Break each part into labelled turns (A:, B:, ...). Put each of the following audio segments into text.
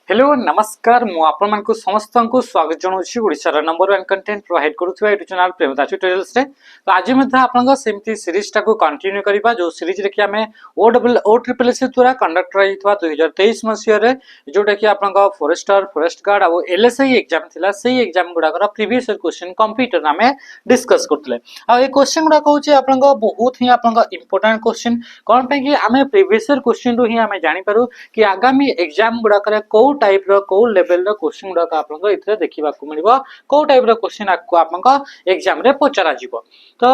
A: Hello नमस्कार मु आपण मानकु समस्त को स्वागत जनाउछि ओडिसा रा नंबर 1 कंटेंट प्रोवाइड करूथबा यूट्यूब चैनल प्रेमदा ट्यूटोरियल्स रे। तो आज मध्ये आपनका सेमती सीरीज टाको कंटिन्यू करबा जो सीरीज रे कि हमें ओ ट्रिपल एस द्वारा कंडक्ट रहितवा 2023 मसिया रे जोटा कि आपनका फॉरेस्टर फॉरेस्ट गार्ड और एलएसआई एग्जाम थिला सेही एग्जाम गुडा कर प्रीवियस क्वेश्चन कंप्यूटर नामे डिस्कस करथले। आ ए क्वेश्चन गुडा कहूछि आपनका बहुत ही आपनका इंपोर्टेंट क्वेश्चन कोन पे कि हमें प्रीवियस क्वेश्चन रो ही हमें जानि पारू कि आगामी एग्जाम गुडा करे को टाइप रो को लेवल रो क्वेश्चन गुडा का आपनका इथरे देखिबा को मिलबो को टाइप रो क्वेश्चन आपको आपनका एग्जाम रे पचरा जिवो। तो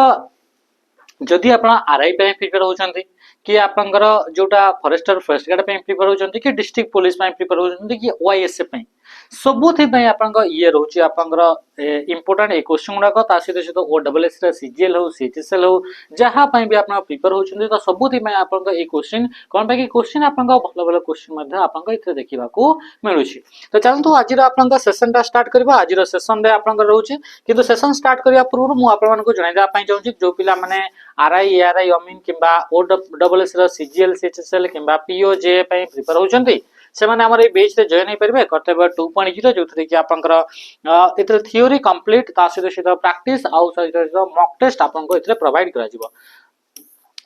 A: जदि आपण आरआई पे प्रिपेयर होचंती कि आपनकर जोटा फॉरेस्टर फॉरेस्ट गार्ड पे प्रिपेयर होचंती कि डिस्ट्रिक्ट पुलिस पे प्रिपेयर होचंती कि ओआईएसएफ पे सबुथि पे आपनका ये रहउची आपनकर इंपोर्टेंट ए क्वेश्चन गुडा ता सहित ओडब्ल्यूएस रे सीजीएल हो सीएचएसएल हो जहां पे भी आपन प्रिपेयर होचंती तो सबुथि पे आपनका ए क्वेश्चन कोन पे कि क्वेश्चन आपनका भलो भलो क्वेश्चन मध्ये आपनका इथे देखिबा को मिलुची। तो चलतो आज रा आपनका सेशन ता स्टार्ट करबा। आज रा सेशन रे आपनका रहउची किंतु सेशन स्टार्ट करिया पूर्व मु आपन को जणाइ दा पई चाहूची जो पिला माने आरआई एआरआई अमीन किबा ओडब्ल्यूएस रे सीजीएल सीएचएसएल किबा पीओजे पे प्रिपेयर होचंती से माने हमर ए बेच रे जॉइन हे परबे कर्तव्य 2.0 जोथरे कि आपनकर इतरे थ्योरी कंप्लीट ता सहित प्रैक्टिस आउ सहित मॉक टेस्ट आपन को इतरे प्रोवाइड करा जिवो।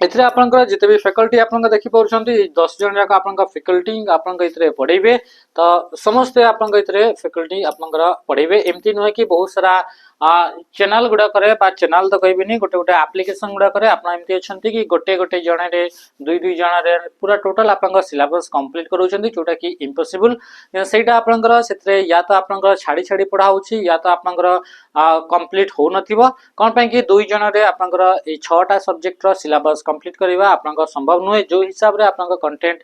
A: एथरे आपनकर जते भी फैकल्टी आपनका देखि पउछंती 10 जन जाक आपनका फैकल्टी आपनका इतरे पढेबे तो समस्त आपनका इतरे फैकल्टी आपनकर पढेबे। एमती नय कि बहुत सारा चैनल गुडा करे बा चैनल तो कहबिनी गोटे गोटे एप्लीकेशन गुडा करे आपन एमती अछंती कि गोटे गोटे जण रे दुई दुई जण रे पूरा टोटल आपनका सिलेबस कंप्लीट करूछंती जोटा कि इम्पॉसिबल। सेटा आपनकर सेतरे या तो आपनकर छाडी छाडी पढा होछि या तो आपनकर कंप्लीट हो नथिबो कोन पे कि दुई जण रे आपनकर ए 6टा सब्जेक्ट रो सिलेबस कंप्लीट करबा आपनका संभव नय। जो हिसाब रे आपनका कंटेंट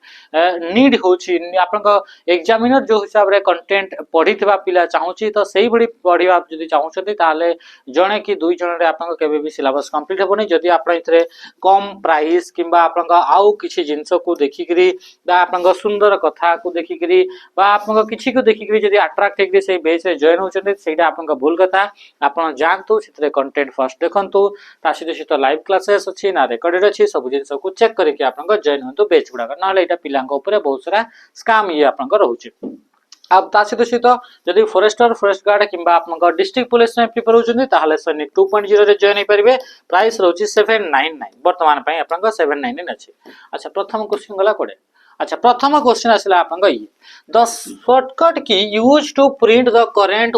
A: नीड होछि आपनका एग्जामिनर जो हिसाब रे कंटेंट पढितबा पिला चाहूछि तो सेही बडी पढिबा जदी चाहूछथि ताले जणे कि दुई जण रे आपनका केबे भी सिलेबस कंप्लीट हेबोनी। जदी आपन इथरे कम प्राइस किबा आपनका आउ किछि जिंस को देखिकरी बा आपनका सुंदर कथा को देखिकरी बा आपनका किछि को देखिकरी जदी अट्रैक्ट हेकरी से बेस रे जॉइन होछथि सेटा आपनका भूल कथा। आपन जानतु सितरे कंटेंट फर्स्ट देखंतु ता सहित लाइव क्लासेस अछि ना रिकॉर्डेड अछि सब जिंस को चेक करके आपनका जॉइन होंतु बेच गुडा नाले एटा पिलांक ऊपर बहुत सारा स्कैम ये आपनका रहउछि। अब ता सहित जदि फॉरेस्टर फॉरेस्ट गार्ड किबा आपनका डिस्ट्रिक्ट पुलिस में प्रिपेयर होचंती ताहाले सैनिक 2.0 रे जॉइन हे परिबे। प्राइस रहउछि 799 वर्तमान पय आपनका 799 अछि। अच्छा प्रथम क्वेश्चन गला कोडे। अच्छा प्रथम क्वेश्चन आसिला आपनका ये the shortcut key used to print the current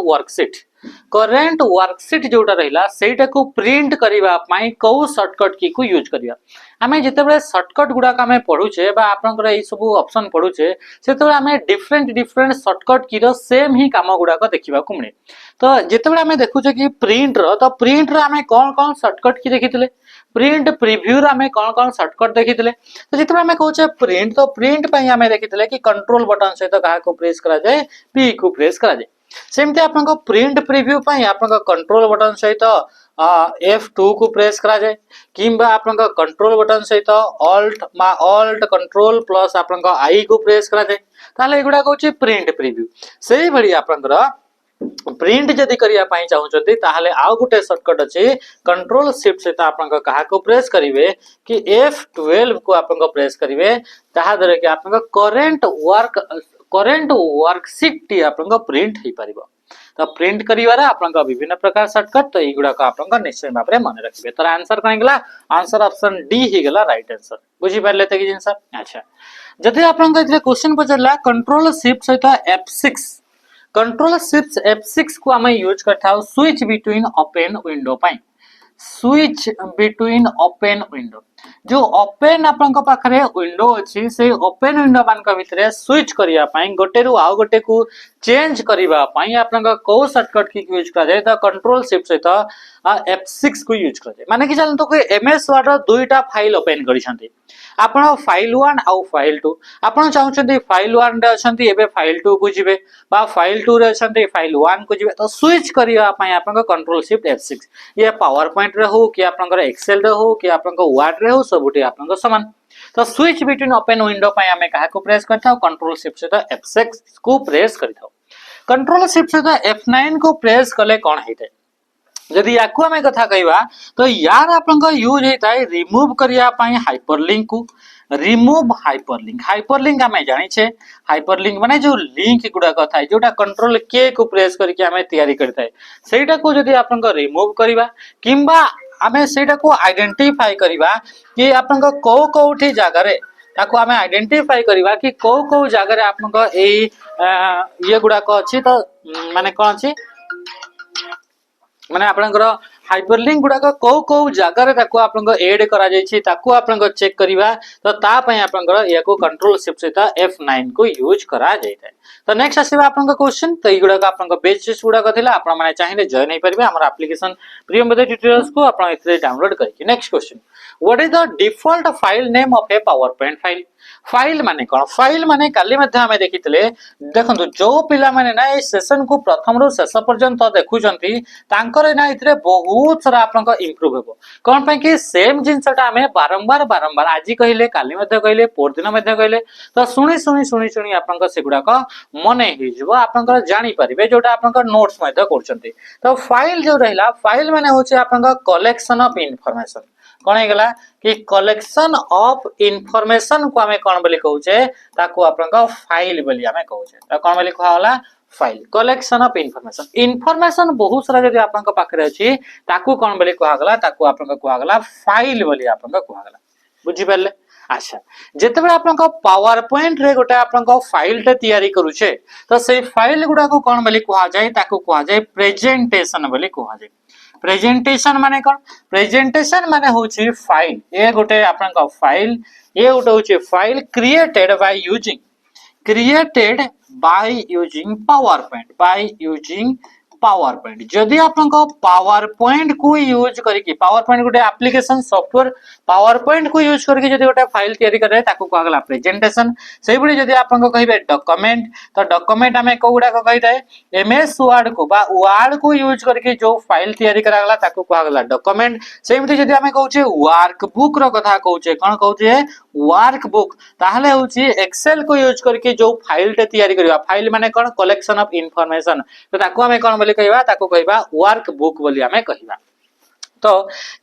A: worksheet जोटा रहिला सेटा को प्रिंट करिवा पई को शॉर्टकट की को यूज करिया। हमें जेतेबे शॉर्टकट गुडा का हमें पढुछे बा आपनकर ए सब ऑप्शन पढुछे सेतेबे हमें डिफरेंट शॉर्टकट की रो सेम ही काम गुडा को देखिबा को मिले। तो जेतेबे हमें देखुछे कि प्रिंट रो तो प्रिंट रो हमें कोन शॉर्टकट की देखिथिले प्रिंट प्रीव्यू रे हमें कोन शॉर्टकट देखिथिले। तो जेतेबे हमें कहूछे प्रिंट तो प्रिंट पई हमें देखिथिले कि कंट्रोल बटन से तो कहा को प्रेस करा जाए पी को प्रेस करा जाए। सेमते आपन को प्रिंट प्रीव्यू पई आपन को कंट्रोल बटन सहित F2 को प्रेस करा जाए किबा आपन को कंट्रोल बटन सहित ऑल्ट कंट्रोल प्लस आपन को आई को प्रेस करा जाए ताले एगुडा कहूची प्रिंट प्रीव्यू। सेही भली आपनकर प्रिंट जदि करिया पई चाहउछथि ताहाले आउ गुटे शॉर्टकट अछि कंट्रोल शिफ्ट से आपन को कहा को प्रेस करिवे कि F12 को आपन को प्रेस करिवे ताहा धरे कि आपन को करंट वर्कशीट टी आपन को प्रिंट हे परिबो। तो प्रिंट करिवार आपन को विभिन्न प्रकार शॉर्टकट तो एगुडा को आपन को निश्चय भाबरे मन रखिबे। तो आंसर कोन गेला आंसर ऑप्शन डी ही गेला राइट आंसर बुझी पारले त कि जिंस। अच्छा जदि आपन को इतरे क्वेश्चन पचरला कंट्रोल शिफ्ट सहित F6 कंट्रोल शिफ्ट F6 को हम यूज करथाउ स्विच बिटवीन ओपन विंडो पई स्विच बिटवीन ओपन विंडो जो ओपन आपन को पाखरे विंडो अछि से ओपन विंडो मान का भितरे स्विच करिया पई गोटे रु आ गोटे को चेंज करिवा पई आपन का को शॉर्टकट की यूज करा जाय त कंट्रोल शिफ्ट सहित F6 को यूज करा जाय। माने कि जान तो कोई एमएस वर्ड रो दुईटा फाइल ओपन करिसंती आपण फाइल 1 आ फाइल 2 आपण चाहउछंती फाइल 1 रे अछंती एबे फाइल 2 को जिवे बा फाइल 2 रे अछंती फाइल 1 को जिवे तो स्विच करिया पई आपन का कंट्रोल शिफ्ट F6 ये पावर पॉइंट रे हो कि आपन का एक्सेल रे हो कि आपन का वर्ड रे हो सबुटी आपन का समान। तो स्विच बिटवीन ओपन विंडो पई हमें काहे को प्रेस करथाउ कंट्रोल शिफ्ट से F6 को प्रेस करथाउ। कंट्रोल शिफ्ट से F9 को प्रेस कले कोन हेते जदि याकू आमे कथा कहवा तो यार आपन यूज होता है रिमूव करिया पई हाइपरलिंक को रिमूव हाइपरलिंक आमे जानि छे हाइपरलिंक माने जो लिंक गुडा कथा है जोटा कंट्रोल के को प्रेस करके आमे तैयारी करथाय सेटा को जदि आपन रिमूव करिवा किंबा आमे सेटा को आइडेंटिफाई करिवा कि आपन को कोठी जागा रे ताको आमे आइडेंटिफाई करिवा कि को जागा रे आपन एई ये गुडा को अछि तो माने कोन अछि माने आपनकर हाइपरलिंक गुडा को जगार एड करा चेक करिवा तो ता पई आपनकर याको कंट्रोल शिफ्ट सहित F9 को यूज करा जायते। तो नेक्स्ट आसीबा आपनकर क्वेश्चन तो इगुडा का आपनकर बेसिस गुडा कथिला आपन माने चाहिए जॉइन नै परिबे हमर एप्लीकेशन प्रीमियम मेथड ट्यूटोरियल्स को आपन इथे डाउनलोड करके। Next question what is the default file name of A power point file file माने कोन फाइल माने काली मध्ये हमें देखितले देखंतु जो पिला माने ना ए सेशन को प्रथम रो शेष पर्यंत देखुचंती तांकर ना इथरे बहुत सारा आपन इंप्रूव हेबो कोन पय कि सेम जिंसटा हमें बारंबार आज कहिले काली मध्ये कहिले पोर दिन मध्ये कहिले तो सुनी आपन सेगुडा को मने हि जबो आपन जानि परिबे जोटा आपन नोट्स मध्ये करचंती। तो फाइल जो रहिला फाइल माने होचे आपन कलेक्शन ऑफ इंफॉर्मेशन कोन हे गेला कि कलेक्शन ऑफ इंफॉर्मेशन को हमें कोन बोली कहउचे ताको आपन फाइल बोली हमें कहउचे त कोन बोली कहला फाइल कलेक्शन ऑफ इंफॉर्मेशन बहुत सारा जदि आपन पाखरे अछि ताको कोन बोली कहगला ताको आपन कहगला फाइल बोली आपन कहगला बुझि परले। अच्छा जेतेबे आपन पावर पॉइंट रे गोटे आपन फाइल टे तयारी करूछे तो से फाइल गुडा को कोन बोली कहा जाय ताको कहा जाय प्रेजेंटेशन बोली कहा जाय। प्रेजेंटेशन माने कोन प्रेजेंटेशन माने होची फाइल ए गोटे आपन फाइल ये गोटे होची file created by using power point जदि आपन पावर पॉइंट को यूज करके पावर पॉइंट गोटे एप्लीकेशन सॉफ्टवेयर पावर पॉइंट को यूज करके जदि गोटे फाइल तयारी करे ताको कहगला प्रेजेंटेशन सेहि बडी जदि आपन कहिबे डॉक्यूमेंट तो डॉक्यूमेंट हमें कोउडा को कहिताय एमएस वर्ड को बा वर्ड को यूज करके जो फाइल तयारी करागला ताको कहगला डॉक्यूमेंट सेमति जदि हमें कहउचे वर्कबुक रो कथा कहउचे कोन कहउचे वर्कबुक ताहले होची एक्सेल को यूज करके जो फाइल टे तयारी करबा फाइल माने कोन कलेक्शन ऑफ इंफॉर्मेशन तो ताको हमें कोन बोली कहबा ताको कहबा वर्कबुक बोली हमें कहबा। तो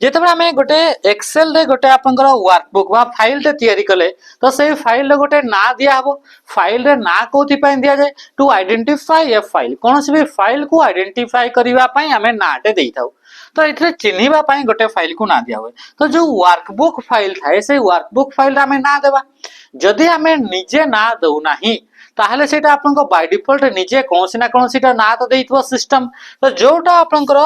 A: जेतबे हमें गोटे एक्सेल रे गोटे आपनकर वर्कबुक बा फाइल टे तयारी कले तो से फाइल रे गोटे ना दिया हबो फाइल रे ना कोथि पय दिया जाय टू आइडेंटिफाई ए फाइल कोनोसी भी फाइल को आइडेंटिफाई करबा पय हमें नाटे देई थाउ तो इथले चिन्हिबा पय गोटे फाइल को ना दिया होय तो जो वर्कबुक फाइल थाए से वर्कबुक फाइल हमें ना देबा जदि हमें निजे ना दउ नाही ताहले सेटा आपन को बाय डिफॉल्ट निजे कोनोसी ना कोनोसीटा ना तो देइतबो सिस्टम तो जोटा आपनकर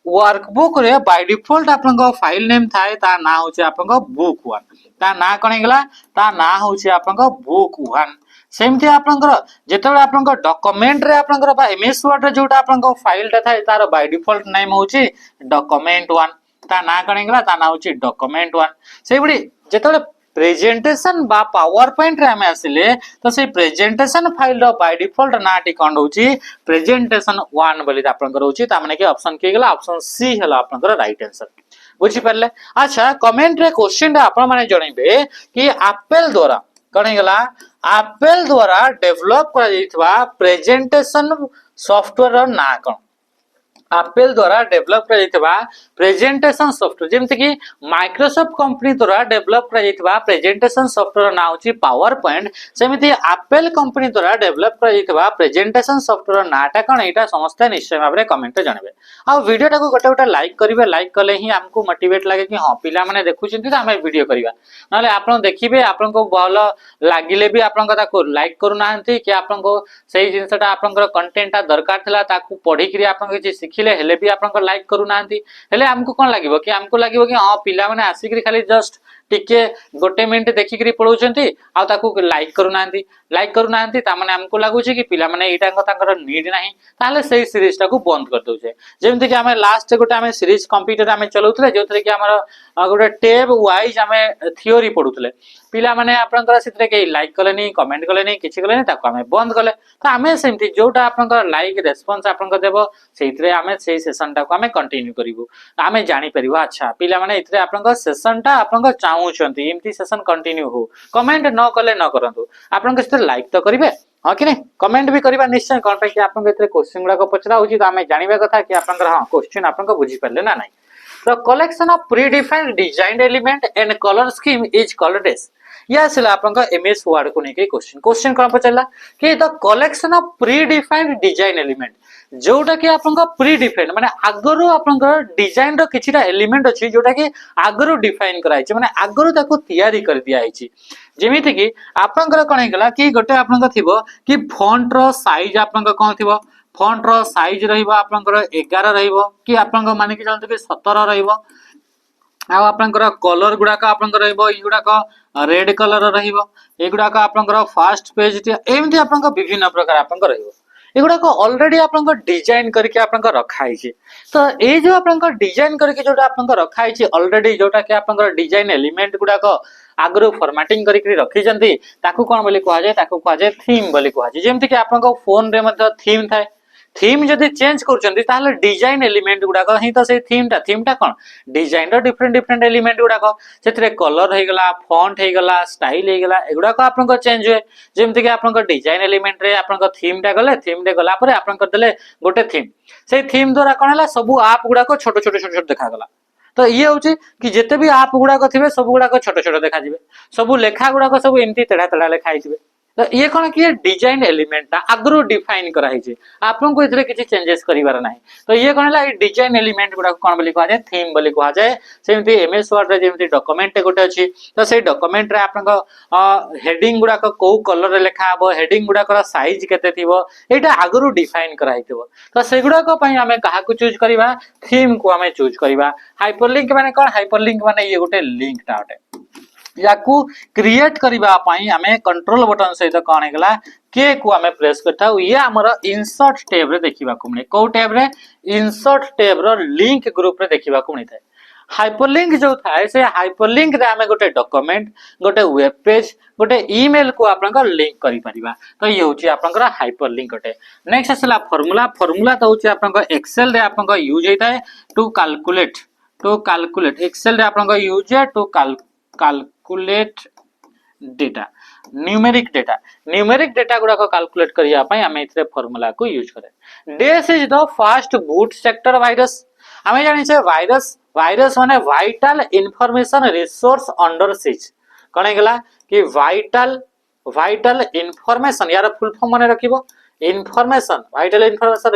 A: वर्कबुक रे बाय डिफॉल्ट आपन को फाइल नेम थाए ता ना होचे आपन को बुक 1 ता ना कोन गेला ता ना होचे आपन को बुक 1 सेमति आपनकर जेतबे आपनकर डॉक्यूमेंट रे आपनकर बा एमएस वर्ड रे जोटा आपनकर फाइल ता थाए तार बाय डिफॉल्ट नेम होची डॉक्यूमेंट 1 ता ना कोन गेला ता ना होची डॉक्यूमेंट 1 सेबडी जेतबे प्रेजेंटेशन बा पावर पॉइंट रे हमें आसिले तो से प्रेजेंटेशन फाइल रो बाय डिफॉल्ट नाटी कोन होची प्रेजेंटेशन 1 बोली आपनकर होची ता माने कि ऑप्शन के गेला ऑप्शन सी हला आपनकर राइट आंसर बुझि परले। अच्छा कमेंट रे क्वेश्चन आपन माने जणैबे कि एप्पल द्वारा कोन गेला एप्पल द्वारा डेवलप करा जैतबा प्रेजेंटेशन सॉफ्टवेयर रो ना कोन एप्पल द्वारा डेवलप करा जैतबा प्रेजेंटेशन सॉफ्टवेयर जेमते कि माइक्रोसॉफ्ट कंपनी द्वारा डेवलप करा जैतबा प्रेजेंटेशन सॉफ्टवेयर ना होची पावर पॉइंट सेमिति एप्पल कंपनी द्वारा डेवलप करा जैतबा प्रेजेंटेशन सॉफ्टवेयर नाटा कोन एटा समस्त निश्चय भाबरे कमेंट रे जानबे आ वीडियो टाको गोटे लाइक करिवे लाइक कले ही हमको मोटिवेट लागे कि हां पिला माने देखुचिंती त हमें वीडियो करिवा नाले आपन देखिबे आपन को भलो लागिले भी आपन को ताको लाइक करू नाहंती कि आपन को सही जिंसटा आपन को कंटेंटटा दरकार थला ताको पढी करी आपन के सिखिले हेले भी आपन को लाइक करू नाहंती हेले हमको कोन लागिवो कि हमको लागिवो कि हां पिला माने आसी करी खाली जस्ट टिके गोटे मिनिट देखि करी पढौचंती आ ताको लाइक करू नाहंती ता माने हमको लागु छै कि पिला माने एटा को ताकर नीड नाही ताले सेही सीरीज टा को बंद कर दउ छै जेमति कि हमें लास्ट गोटे हमें सीरीज कंप्यूटर हमें चलौतले जोतरे कि हमर गोटे टेब वाइज हमें थ्योरी पढुतले पिला माने आपनकर सितरे के लाइक कले नहीं कमेंट कले नहीं किछि कले नहीं ताको हमें बंद कले तो हमें सेमति जोटा आपनकर लाइक रेस्पॉन्स आपनकर देबो सेइतरे हमें सेही सेशन टा को हमें कंटिन्यू करिवो हमें जानि परिबो अच्छा पिला माने इतरे आपनकर सेशन टा आपनकर चाहूचंती एमती सेशन कंटिन्यू हो कमेंट न कले न करंतु आपनकर लाइक तो करिवे हाँ कि नहीं कमेंट भी करबा निश्चय कौन पे कि आपन एतरे क्वेश्चन गुडा को पचरा होची तो हमें जानिबा कथा कि आपन हां क्वेश्चन आपन को बुझी परले ना नहीं। The collection of predefined designed element and color scheme is called as या सिला आपन एमएस वर्ड को नहीं क्वेश्चन कौन पचला कि the collection of predefined design element जोटा कि आपन प्रीडिफाइंड माने आगरो आपन डिजाइन रो किछिटा एलिमेंट अछि जोटा कि आगरो डिफाइन कराइ छै माने आगरो ताको तयारी कर दिया आइछि जेमिति कि आपन कोन हेगला कि गोटे आपन थिबो कि फॉन्ट रो साइज आपन कोन थिबो फॉन्ट रो साइज रहिबो आपन 11 रहिबो कि आपन माने कि जानतो कि 17 रहिबो आ आपन कलर गुडा का आपन रहिबो ई गुडा का रेड कलर रहिबो ए गुडा का आपन फर्स्ट पेज एमति आपन विभिन्न प्रकार आपन रहिबो एगुडा को ऑलरेडी आपन डिजाइन करके आपन रखा है तो ए जो आपन डिजाइन करके जोटा आपन रखा है ऑलरेडी जोटा कि आपन डिजाइन एलिमेंट गुडा को आगरो फॉर्मेटिंग करके रखी जंती ताकू कोन बोली कहा जाय ताकू कहा जाय थीम बोली कहा जाय जेमति कि आपन फोन रे मध्य थीम थाए थीम जदि चेंज करछंती ताहले डिजाइन एलिमेंट गुडा को ही तो से थीमटा कोन डिजाइन रो डिफरेंट डिफरेंट एलिमेंट गुडा को सेतरे कलर हे गला फॉन्ट हे गला स्टाइल हे गला एगुडा को आपन को चेंज होय जेमति कि आपन को डिजाइन एलिमेंट रे आपन को थीमटा गले थीम रे गला परे आपन कर देले गोटे थीम से थीम द्वारा कोन हला सब आप गुडा को छोटो छोटो छोटो देखा गला तो ये होची कि जेते भी आप गुडा को थिबे सब गुडा को छोटो छोटो देखा जिवे सब लेखा गुडा को सब एमती तेडा तेडा लेखा आइजिवे तो ये कौन कि डिजाइन एलिमेंट आगु डिफाइन कराई आपन को इतरे किछि चेंजेस करिवार नाही तो ये कौन है डिजाइन एलिमेंट गुडा कोन बोली कहा जाय थीम बोली कहा जाय सेमती एमएस वर्ड रे जेमती डॉक्यूमेंट गोटे अछि तो से डॉक्यूमेंट रे आपन को हेडिंग गुडा को को कलर रे लेखा हबो हेडिंग गुडा को साइज केते थिबो एटा आगु डिफाइन कराई थिबो तो से गुडा को पई हमें कहा को चूज करिवा थीम को हमें चूज करिवा हाइपरलिंक माने कोन हाइपरलिंक माने ये गोटे लिंक टाटे याकू क्रिएट करिबा पई हमें कंट्रोल बटन सहित कोन हेगला के को हमें प्रेस करता ये हमर इंसर्ट टैब रे देखिबा को मिले को टैब रे इंसर्ट टैब रो लिंक ग्रुप रे देखिबा को मिलता है हाइपरलिंक जो थाए से हाइपरलिंक रे हमें गोटे डॉक्यूमेंट गोटे वेब पेज गोटे ईमेल को आपन को लिंक करि परिबा तो ये होची आपन को हाइपरलिंक गोटे नेक्स्ट असला फार्मूला फार्मूला तो होची आपन को एक्सेल रे आपन को यूज हेता है टू कैलकुलेट एक्सेल रे आपन को यूज है to calculate data numeric data गुडा को कैलकुलेट करिया पई हमें इतरे फार्मूला को यूज करे this is the first boot sector virus हमें जानि छे वायरस माने vital information resource under siege कोन हेगला कि वाइटल इंफॉर्मेशन यार फुल फॉर्म माने रखिबो information vital information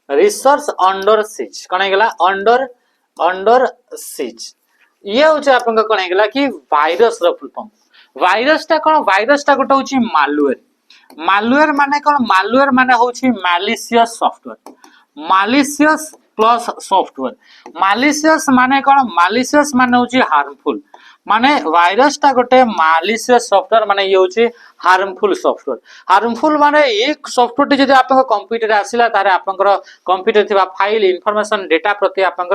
A: resource under siege कोन हेगला अंडर सिज ये होचे आपन का कोन हेगला कि वायरस रो फुल फॉर्म वायरस टा गोटे होची मालवेयर माने होची malicious software malicious plus software malicious माने होची हार्मफुल माने वायरस टा गोटे मैलिशियस सॉफ्टवेयर माने ये होची हार्मफुल सॉफ्टवेयर माने एक सॉफ्टवेयर जदि आपन कंप्यूटर आसिला तारे आपन कंप्यूटर थिबा फाइल इंफॉर्मेशन डेटा प्रति आपन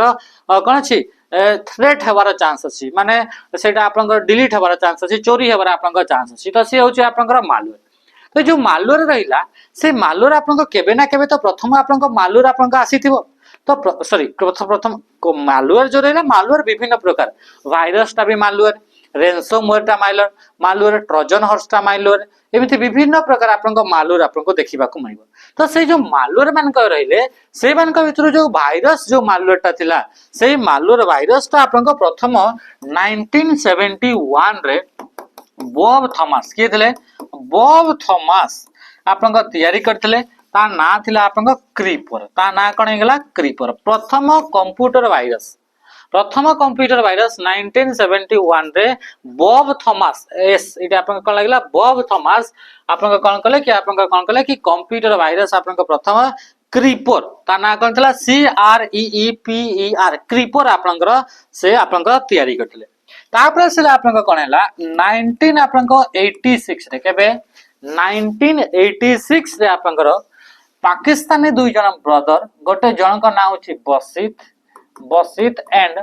A: कोन अछि थ्रेट हेबार चांस अछि माने सेटा आपन डिलीट हेबार चांस अछि चोरी हेबार आपन चांस अछि तो से होछि आपन मालवेयर तो जो मालवेयर रहिला से मालवेयर आपन केबे ना केबे तो प्रथम आपन मालवेयर आपन आसीथिबो तो सॉरी प्रथम मालवेयर जो रहिला मालवेयर विभिन्न प्रकार वायरस टा भी मालवेयर रेनसमवेयर टा मालवेयर ट्रोजन हॉर्स टा मालवेयर एमिति विभिन्न प्रकार आपन मालवेयर आपन देखिबा को मिलबो तो से जो मालवेयर मान को रहिले से मान को भितर जो वायरस जो मालवेयर टा थिला से मालवेयर वायरस टा आपन प्रथम 1971 रे बॉब थॉमस के थिले बॉब थॉमस आपन तयारी करथिले ता ना थिला आपन क्रीपर ता ना कोन हेगला क्रीपर प्रथम कंप्यूटर वायरस 1971 रे बॉब थॉमस एस इटा आपन कोन लागला बॉब थॉमस आपन कोन कले कि कंप्यूटर वायरस आपन प्रथम क्रीपर ता ना कोन थिला CREEPER क्रीपर आपन से आपन तयारी करथिले तापर से आपन कोन हैला 1986 रे केबे 1986 रे आपन पाकिस्तानी दुई जन ब्रदर गोटे जन का नाम होची बसित एंड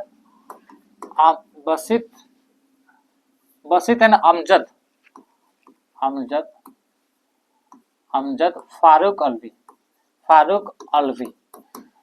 A: अमजद फारूक अलवी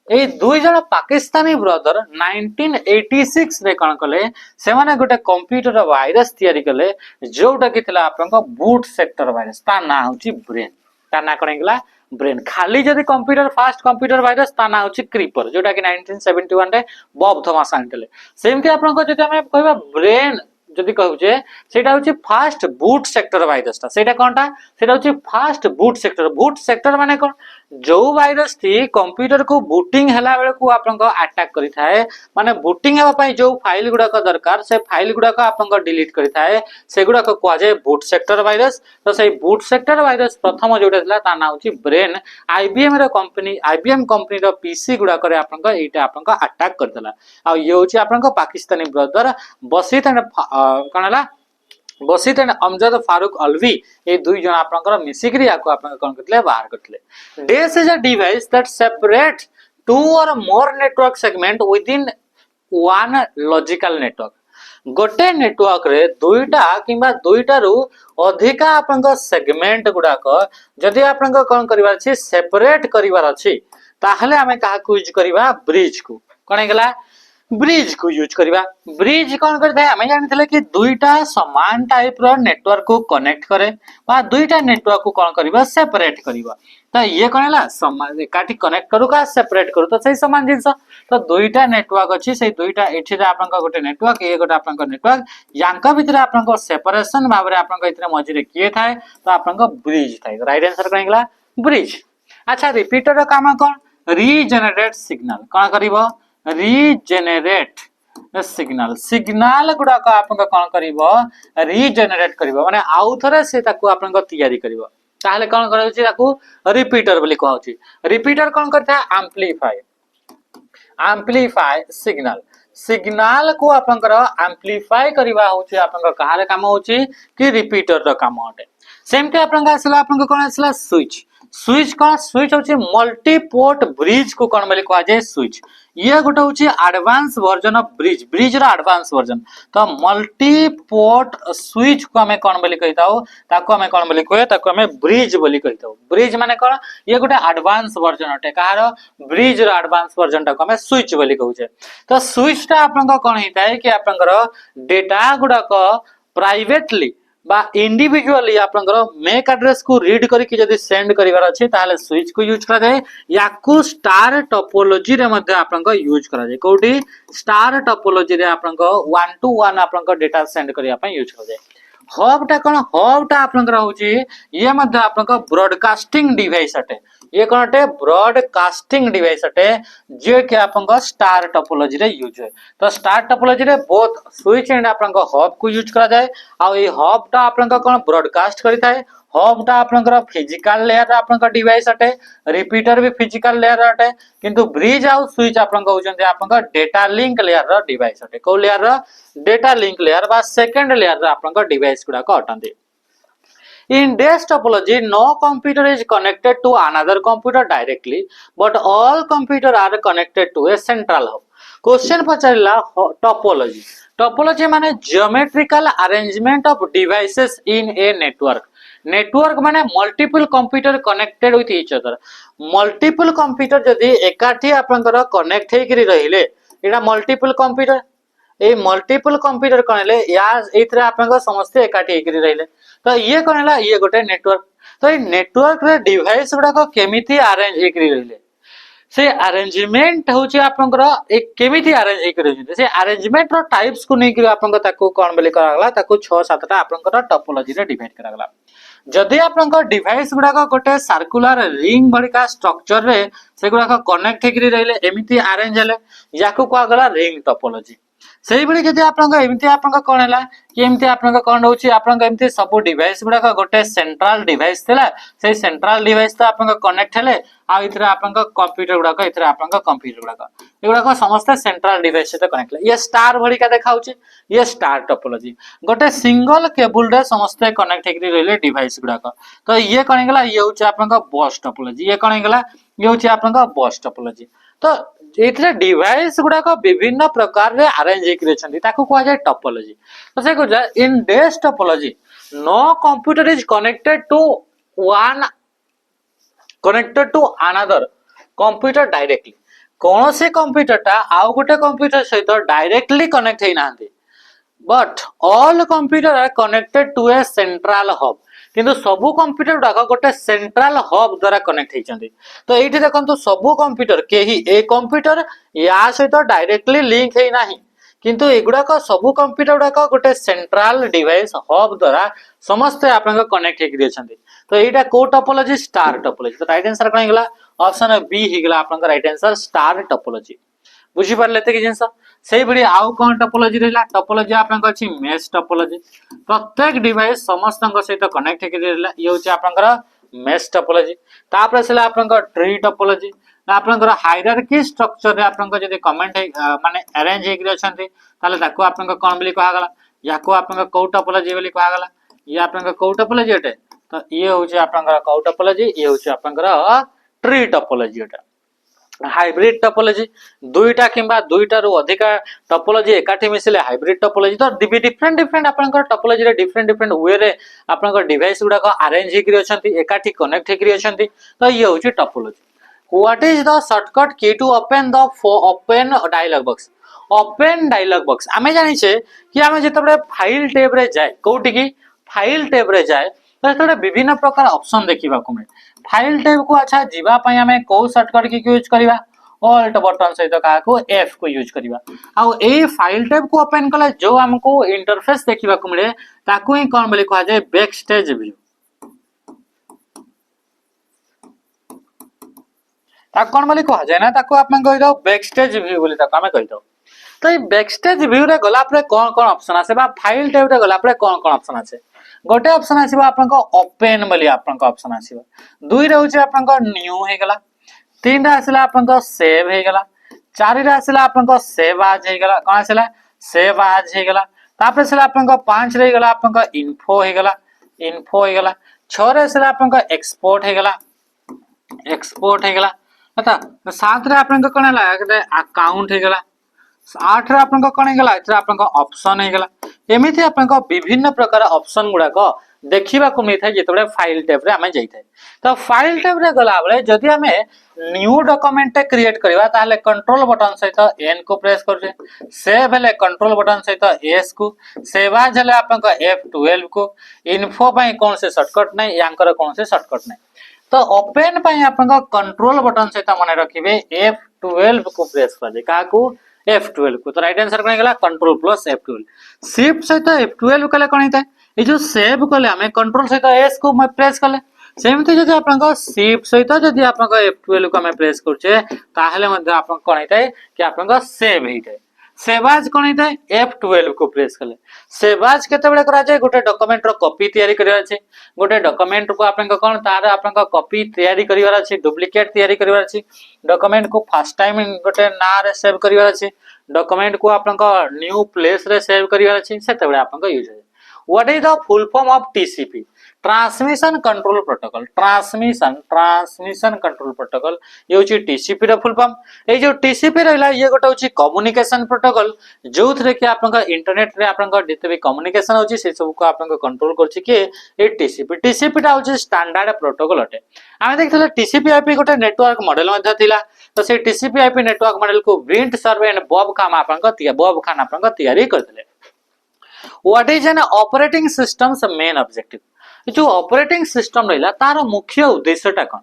A: ए दुई जन पाकिस्तानी ब्रदर 1986 रे कौन कले से माने गोटे कंप्यूटर वायरस तैयारी कले जोटा कि थिला आपन बूट सेक्टर वायरस ता ना होची ब्रेन ता ना कोन गेला ब्रेन खाली जदी कंप्यूटर फास्ट कंप्यूटर वायरस ता ना होची क्रीपर जोटा कि 1971 रे बॉब थॉमस आनतले सेमति आपन को जदी हमें कहबा ब्रेन जदी कहउचे सेटा होची फास्ट बूट सेक्टर वायरस ता सेटा कोनटा सेटा होची फास्ट बूट सेक्टर माने कोन जो वायरस थी कंप्यूटर को बूटिंग हला बेले को आपन को अटैक करि थाए माने बूटिंग हेबा पई जो फाइल गुडा का दरकार से फाइल गुडा का आपन को डिलीट करि थाए से गुडा को क्वा जाय बूट सेक्टर वायरस तो से बूट सेक्टर वायरस प्रथम जोटा थला ता ना होची ब्रेन आईबीएम रो कंपनी आईबीएम कंपनी रो पीसी गुडा करे आपन को एटा आपन को अटैक करतला आ ये होची आपन को पाकिस्तानी ब्रदर बसित एंड कनला बसित एंड अमजद फारूक अलवी ये दुई जन आपनकर मिसिकरी आको आपन कोन करतले बाहर करतले this is a device that separate two और more network segment within one logical network गोटे नेटवर्क रे दुईटा किबा दुईटा रु अधिका आपनकर सेगमेंट गुडा को जदी आपनकर कोन करिवार अछि सेपरेट करिवार अछि ताहले हमें काहा को यूज करिवा ब्रिज को कोन गेला ब्रिज को यूज करिवा ब्रिज कौन करता है हमें जानते कि दुईटा समान टाइप रो नेटवर्क को कनेक्ट करे बा दुईटा नेटवर्क को कौन करिवा सेपरेट करिवा तो ये कौन है समान एकाठी कनेक्ट करू का सेपरेट करू तो सही समान जिंस तो दुईटा नेटवर्क अछि से दुईटा एठी रे आपन का गोटे नेटवर्क ये गोटे आपन का नेटवर्क यांका भीतर आपन को सेपरेशन भाबरे आपन का इतने मझी रे किए थाए तो आपन का ब्रिज थाए राइट आंसर कौन गेला ब्रिज अच्छा रिपीटर रो काम कौन रीजनरेट सिग्नल कौन करिवो रीजेनरेट सिग्नल सिग्नल गुडा का आपन कोन करिवो रीजेनरेट करिवो माने आउ थरे से ताको आपन को तैयारी करिवो ताहले कोन करै छी ताको रिपीटर बोली कहौ छी रिपीटर कोन करता है एम्प्लीफाई सिग्नल सिग्नल को आपन करो एम्प्लीफाई करिवा होची आपन को कहारे काम होची कि रिपीटर रो काम होटे सेम ते आपन का असला आपन को कोन असला स्विच स्विच का स्विच होची मल्टी पोर्ट ब्रिज को कोन बोली कहा जाय स्विच ये गोटे होची advance version of bridge bridge रा एडवांस वर्जन तो मल्टी पोर्ट स्विच को हमें कोन बोली कहिताओ ताको हमें कोन बोली कहे ताको हमें ब्रिज बोली कहिताओ ब्रिज माने कोन ये गोटे एडवांस वर्जन अटे कहारो ब्रिज रा एडवांस वर्जन ताको हमें स्विच बोली कहउचे तो स्विच ता आपन को कोन हिताय कि आपन डेटा गुडा को प्राइवेटली बा इंडिविजुअली आपनकर मेक एड्रेस को रीड करी कि जदी सेंड करिवार अछि ताले स्विच को यूज करा जाय याकू स्टार टोपोलॉजी रे मध्ये आपनकर यूज करा जाय कोठी स्टार टोपोलॉजी रे आपनकर 1 to 1 आपनकर डेटा सेंड करिया पय यूज करा जाय हब टा कोन हब टा आपनकर होची ये मध्ये आपनकर ब्रॉडकास्टिंग डिवाइस अटे ये कोन अटे ब्रॉडकास्टिंग डिवाइस अटे जे कि आपनकर स्टार टोपोलॉजी रे यूज होय तो स्टार टोपोलॉजी रे बोथ स्विच एंड आपनकर हब को यूज करा जाय आ ए हब टा आपनकर कोन ब्रॉडकास्ट करिताय हब टा आपनकर फिजिकल लेयर आपनकर डिवाइस अटे रिपीटर भी फिजिकल लेयर अटे किंतु ब्रिज आउ स्विच आपनकर होचंते आपनकर डेटा लिंक लेयर रो डिवाइस अटे को लेयर रो डेटा लिंक लेयर बा सेकंड लेयर रो आपनकर डिवाइस गुडा को अटंती In DES topology, no computer is connected to another computer directly, but all computers are connected to a central hub. Question पचारिला topology. Topology माने geometrical arrangement of devices in a network. Network माने multiple computer connected with each other. Multiple computer जदि एकाठी आपनकर connect हे करी रहिले, एटा multiple computer ए multiple computer कनेले या एथरे आपन समस्त एकाठी एकरी रहले तो ये कनेला ये गोटे नेटवर्क तो ए नेटवर्क रे डिवाइस गुडा को केमिति अरेंज एकरी रहले से अरेंजमेंट होची आपनकर एक केमिति अरेंज एकरी रहले से अरेंजमेंट रो टाइप्स को नै कि आपन ताको कोन बोली करागला ताको 6 7 टा आपनकर टोपोलॉजी रे डिवाइड करागला जदि आपनकर डिवाइस गुडा को गोटे सर्कुलर रिंग बड़का स्ट्रक्चर रे से गुडा को कनेक्ट एकरी रहले एमिति अरेंज हले याको कोगला रिंग टोपोलॉजी सेही बड़ी जदि आपन एमती आपन कोन हला कि एमती आपन कोन होची आपन एमती सब डिवाइस गुडा का गोटे सेंट्रल डिवाइस थिला से सेंट्रल डिवाइस तो आपन कनेक्ट हेले आ इथरे आपन कंप्यूटर गुडा का इथरे आपन कंप्यूटर गुडा का एगुडा को समस्त सेंट्रल डिवाइस से कनेक्ट ये स्टार भड़ी का देखाउची ये स्टार टोपोलॉजी गोटे सिंगल केबल रे समस्त कनेक्ट हेकरी रहले डिवाइस गुडा का तो ये कोन गेला ये होची आपन बस टोपोलॉजी ये कोन गेला ये होची आपन बस टोपोलॉजी तो एथरे डिवाइस गुडा को विभिन्न प्रकार रे अरेंज हेकरी छथि ताको कोआ जाय टोपोलॉजी तो से कोजा in this topology no computer is connected to one connected to another computer directly कौन से कंप्यूटरटा आउ गोटे कंप्यूटर सहित डायरेक्टली कनेक्ट होई नांती but all computer are connected to a central hub किंतु सबु कंप्यूटर गुड़ाक गोटे सेंट्रल हब द्वारा कनेक्ट होती तो ये देखो सबु कंप्यूटर कहीं ए कंप्यूटर या सहित डायरेक्टली लिंक है ना किंतु एगुड़ाक सबु कंप्यूटर गुड़ाक गोटे सेंट्रल डिवाइस हब द्वारा समस्ते आप कनेक्ट होती तो यहाँ कौ टोपोलॉजी स्टार टोपोलॉजी तो राइट आंसर कौन होगा ऑप्शन बी होगा आप राइट आंसर स्टार टोपोलॉजी बुझी पारे कि जिनस से भाई आउ कौन टोपोलॉजी रहा टोपोलॉजी आप मेश टोपोलॉजी प्रत्येक डिवाइस समस्त सहित कनेक्ट होकर ये हूँ आप मेश टोपोलॉजी तापर से आप ट्री टोपोलॉजी आपनकर हायरार्की स्ट्रक्चर रे आपनकर जदि कमेंट माने अरेंज हेकि अछंती ताले ताको आपनकर कोन बोली कहा गला याको आपनकर कौ टोपोलॉजी बोली कहा गला ये आपनकर कौ टोपोलॉजी अटे तो ये होचे आपनकर कौ टोपोलॉजी ये होचे आपनकर ट्री टोपोलॉजी अटे हाइब्रिड टोपोलॉजी दुईटा किंबा दुईटा रु अधिक टोपोलॉजी एकाठी मिसिले हाइब्रिड टोपोलॉजी तो डिफरेंट डिफरेंट आपनकर टोपोलॉजी रे डिफरेंट डिफरेंट वे रे आपनकर डिवाइस गुडा को अरेंज हेकि अछंती एकाठी कनेक्ट हेकि अछंती तो ये होचे topology What is the shortcut key to open the open dialog box? Open dialog box. आमे जानी छे कि आमे जते बडे फाइल टैब रे जाय कोठी की फाइल टैब रे जाय तो एतडे विभिन्न प्रकार ऑप्शन देखिबा को मिले फाइल टैब को अच्छा जीवा पई आमे को शॉर्टकट की यूज करबा ऑल्ट बटन सहित का को एफ को यूज करबा आ ए फाइल टैब को ओपन कला जो हमको इंटरफेस देखिबा को मिले ताकू ही कोन बोली कहा जाय बैक स्टेज व्यू कौन बोली कह जाए ना ताको आप कहीद बैक स्टेज व्यू बोली ताको आमे कहीद तो ये बैक स्टेज व्यू रे गला परे कौन कौन ऑप्शन आसे बा फाइल टैब रे गला परे कौन कौन ऑप्शन आसे गोटे ऑप्शन आसीबा आपन को ओपन बोली आपन को ऑप्शन आसीबा दुई रे होचे आपन को न्यू हे गला तीन रे आसीला आपन को सेव हे गला चार रे आसीला आपन को सेव आज हे गला कोन आसीला सेव आज हे गला तापर आसीला आपन को पांच रे गला आपन को इन्फो हे गला छ रे आसीला आपन को एक्सपोर्ट हे गला अच्छा सात रे आपन को कोन हला अकाउंट हे गला आठ रे आपन को कोन हे गला एथरा आपन को ऑप्शन हे गला एमिति आपन को विभिन्न प्रकार ऑप्शन गुडा को देखिबा को मिथाय जेतबे फाइल टैब रे हमें जाइथाय तो फाइल टैब रे गला बळे जदि हमें न्यू डॉक्यूमेंट क्रिएट करबा ताले कंट्रोल बटन सहित एन को प्रेस करजे सेव हेले कंट्रोल बटन सहित एस को सेव आज हेले आपन को F12 को इन्फो पई कोन से शॉर्टकट नै यांकर कोन से शॉर्टकट नै तो ओपन पई आपन को कंट्रोल बटन सहित माने रखिबे F12 को प्रेस करजे का को F12 को तो राइट आंसर कोन गेला कंट्रोल प्लस F12 शिफ्ट सहित F12 कले कोन हिता ए जो सेव कले हमें कंट्रोल सहित एस को मैं प्रेस कले सेमती जदि आपन को शिफ्ट सहित जदि आपन को F12 को हमें प्रेस करछे ताहले मध्ये आपन कोन हिता कि आपन को सेव हिता सेव आज कोन हिता F12 को प्रेस कले सेव आज केते बेले करा जाय गोटे डॉक्यूमेंट रो कॉपी तयारी करबा छै गोटे डॉक्यूमेंट को आपन को कोन तार आपन को कॉपी तयारी करबा छै डुप्लीकेट तयारी करबा छै डॉक्यूमेंट को फर्स्ट टाइम गोटे ना रे सेव करबा छै डॉक्यूमेंट को आपन को न्यू प्लेस रे सेव करबा छै सेते बेले आपन को यूज है what is the full form of TCP transmission control protocol transmission control protocol ये होची टीसीपी रो फुल फॉर्म ए जो टीसीपी रहला ये गोटा होची कम्युनिकेशन प्रोटोकॉल जोथरे कि आपन का इंटरनेट रे आपन का जते भी कम्युनिकेशन होची से सब को आपन को कंट्रोल करची कि ए टीसीपी टा होची स्टैंडर्ड प्रोटोकॉल अटे आमे देखथले टीसीपी आईपी गोटे नेटवर्क मॉडल मध्ये थिला तो से टीसीपी आईपी नेटवर्क मॉडल को Vint Cerf and Bob Kahn आपन का तैयारी करथले what is an operating systems main objective जो ऑपरेटिंग सिस्टम रहला तार मुख्य उद्देश्यटा कोन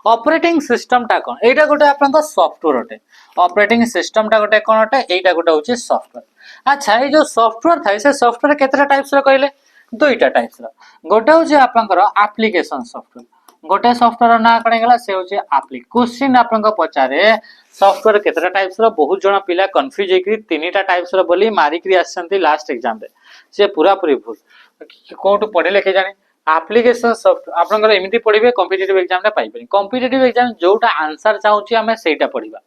A: ऑपरेटिंग सिस्टम टा कोन एटा गोटे आपन को सॉफ्टवेयर अटे ऑपरेटिंग सिस्टम टा गोटे कोन अटे एटा गोटे होची सॉफ्टवेयर अच्छा ए जो सॉफ्टवेयर थाय से सॉफ्टवेयर केतरा टाइप्स रो कहले दुईटा टाइप्स रो गोटे होची आपन को एप्लीकेशन सॉफ्टवेयर गोटे सॉफ्टवेयर ना कणे गला से होची क्वेश्चन आपन को पचारे सॉफ्टवेयर केतरा टाइप्स रो बहुत जण पिला कंफ्यूज हेकरी तीनटा टाइप्स रो बोली मारी करी आछंती लास्ट एग्जाम रे से पूरा पूरी भूल कोट पढे लेके जाने एप्लीकेशन सॉफ्टवेयर आपन एमती पढ़े कॉम्पिटिटिव एग्जाम रे पाई परी कॉम्पिटिटिव एग्जाम जोटा आंसर चाहूची हमें सेटा पढ़िबा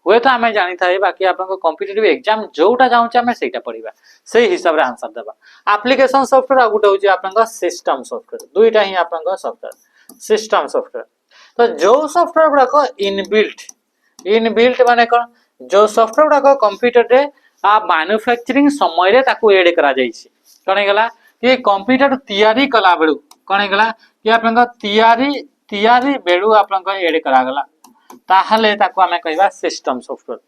A: हुए तो हमें जानी था बाकी आपन कॉम्पिटिटिव एग्जाम जोटा चाहूची हमें सेटा पढ़िबा से हिसाब रे आंसर देबा एप्लीकेशन सॉफ्टवेयर आ गुटे होची आपन सिस्टम सॉफ्टवेयर दुईटा ही आपन सॉफ्टवेयर सिस्टम सॉफ्टवेयर तो जो सॉफ्टवेयर गुडा को इनबिल्ट माने कोन जो सॉफ्टवेयर गुडा को कंप्यूटर रे आ मैन्युफैक्चरिंग समय रे ताको ऐड करा जाई छी कोन गेला कि कंप्यूटर तैयारी कला बेलू कोन गेला कि आपन तैयारी बेलू आपन ऐड करा गला ताहले ताको आमे कहबा सिस्टम सॉफ्टवेयर।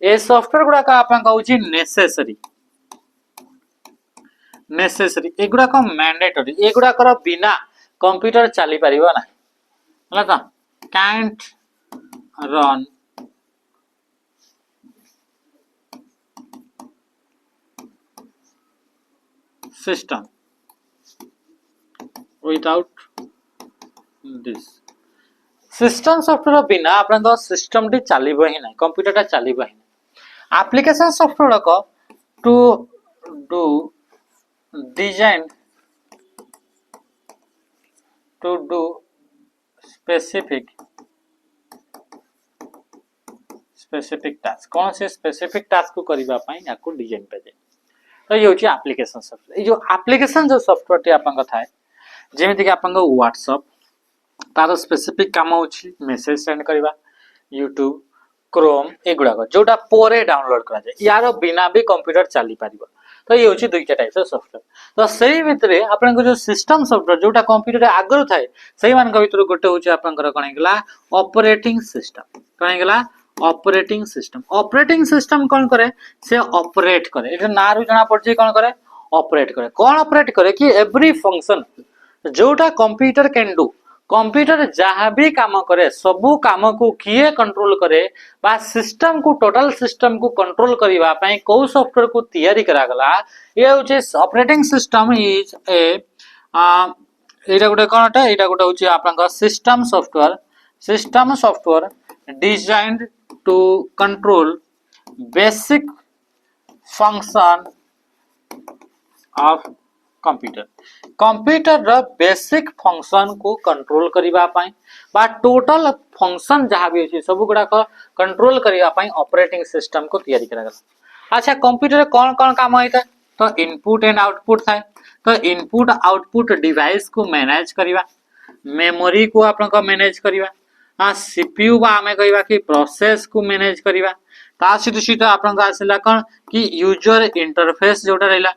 A: ए सॉफ्टवेयर गुडा का आपन कहउची नेसेसरी एगुडा को मैंडेटरी एगुडा कर बिना कंप्यूटर चली परिबो ना हला त can't run system without this system software बिना आपन तो सिस्टम टी चलीबो ही ना कंप्यूटर टा चलीबो ही ना। एप्लीकेशन सॉफ्टवेयर को to do design to do specific task कौन से स्पेसिफिक टास्क को करबा पई याको डिजाइन पे दे तो ये होची एप्लीकेशन सॉफ्टवेयर। ये जो एप्लीकेशन जो सॉफ्टवेयर टी आपन थाए जेमिति कि आपन व्हाट्सएप तार स्पेसिफिक काम होची मेसेज सेंड करबा यूट्यूब क्रोम एगुडा को जोटा पोरे डाउनलोड करा जाय यार बिना भी कंप्यूटर चली परिबो तो ये होची दुईटा टाइप से सॉफ्टवेयर। तो सेही भितरे आपन को जो सिस्टम सॉफ्टवेयर जोटा कंप्यूटर आगरो थाए सेही मान को भितर गोटे होची आपन कौन गेला ऑपरेटिंग सिस्टम कौन गेला ऑपरेटिंग सिस्टम कौन करे से ऑपरेट करे एटा ना रु जना पड़ची कौन करे ऑपरेट करे कि एवरी फंक्शन जोटा कंप्यूटर कैन डू कंप्यूटर जहाँ भी काम करे सबू काम को किए कंट्रोल करे बा सिस्टम को टोटल सिस्टम को कंट्रोल करबा पई को सॉफ्टवेयर को तैयारी करा गला ये होचे ऑपरेटिंग सिस्टम इज ए एटा गुटे कोनटा एटा गुटे होची आपन system software designed to control basic function of computer रो बेसिक फंक्शन को कंट्रोल करिबा पई बा टोटल फंक्शन जहाँ भी अछि सब गुडा को कंट्रोल करिबा पई ऑपरेटिंग सिस्टम को तैयारी करा गला। अच्छा कंप्यूटर कौन कौन काम होइता तो इनपुट एंड आउटपुट थाए तो इनपुट आउटपुट डिवाइस को मैनेज करिबा मेमोरी को आपन को मैनेज करिबा आ सीपीयू बा हमें कहबा कि प्रोसेस को मैनेज करिबा ता सीधा आपन को आसिला कोन कि यूजर इंटरफेस जोटा रहला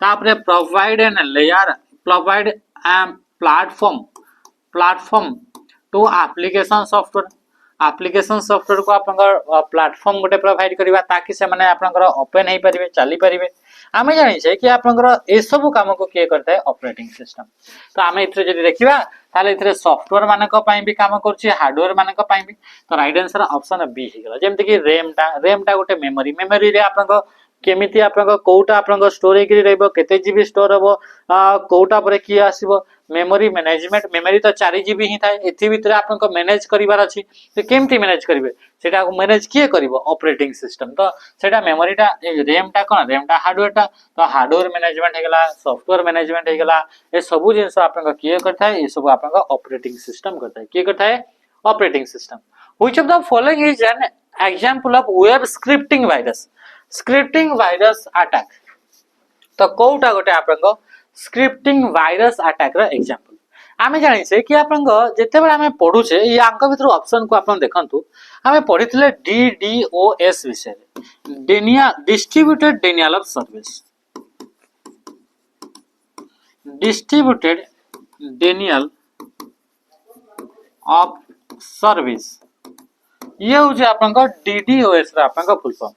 A: तापरे provide an layer provide platform to application software को आपन प्लेटफॉर्म गोटे प्रोवाइड करिबा ताकि से माने आपन ओपन हे परिबे चली परिबे आमे जानि छै कि आपन ए सब काम को के करता है ऑपरेटिंग सिस्टम। तो आमे इथरे जदि देखिबा ताले इथरे सॉफ्टवेयर मानक पई भी काम करछि हार्डवेयर मानक पई भी तो राइट आंसर ऑप्शन बी हे गेला जेमति कि रैम टा गोटे मेमोरी रे आपन केमिति आपन कोटा आपन स्टोरेज करी रहबो केते जीबी स्टोर हबो कोटा पर की आसीबो मेमोरी मैनेजमेंट मेमोरी तो 4 जीबी ही थाए एथि भीतर आपन को मैनेज करिवार अछि तो केमति मैनेज करिवे सेटा को मैनेज किए करिवो ऑपरेटिंग सिस्टम तो सेटा मेमोरी टा रैम टा हार्डवेयर टा तो हार्डवेयर मैनेजमेंट हे गेला सॉफ्टवेयर मैनेजमेंट हे गेला ए सब जिंस आपन को किए करता है ए सब आपन को ऑपरेटिंग सिस्टम करता है किए करता है operating system. Which of the following is an example of web scripting virus attack तो कोटा गोटे आपन स्क्रिप्टिंग वायरस अटैक रो एग्जांपल आमे जानि छै कि आपन जेते बेला हमें पढु छै या अंक भीतर ऑप्शन को आपन देखंतु हमें पढितले डीडीओएस विषय distributed Daniel of service distributed Daniel of service ये हो जे आपन डीडीओएस रा आपन फुल फॉर्म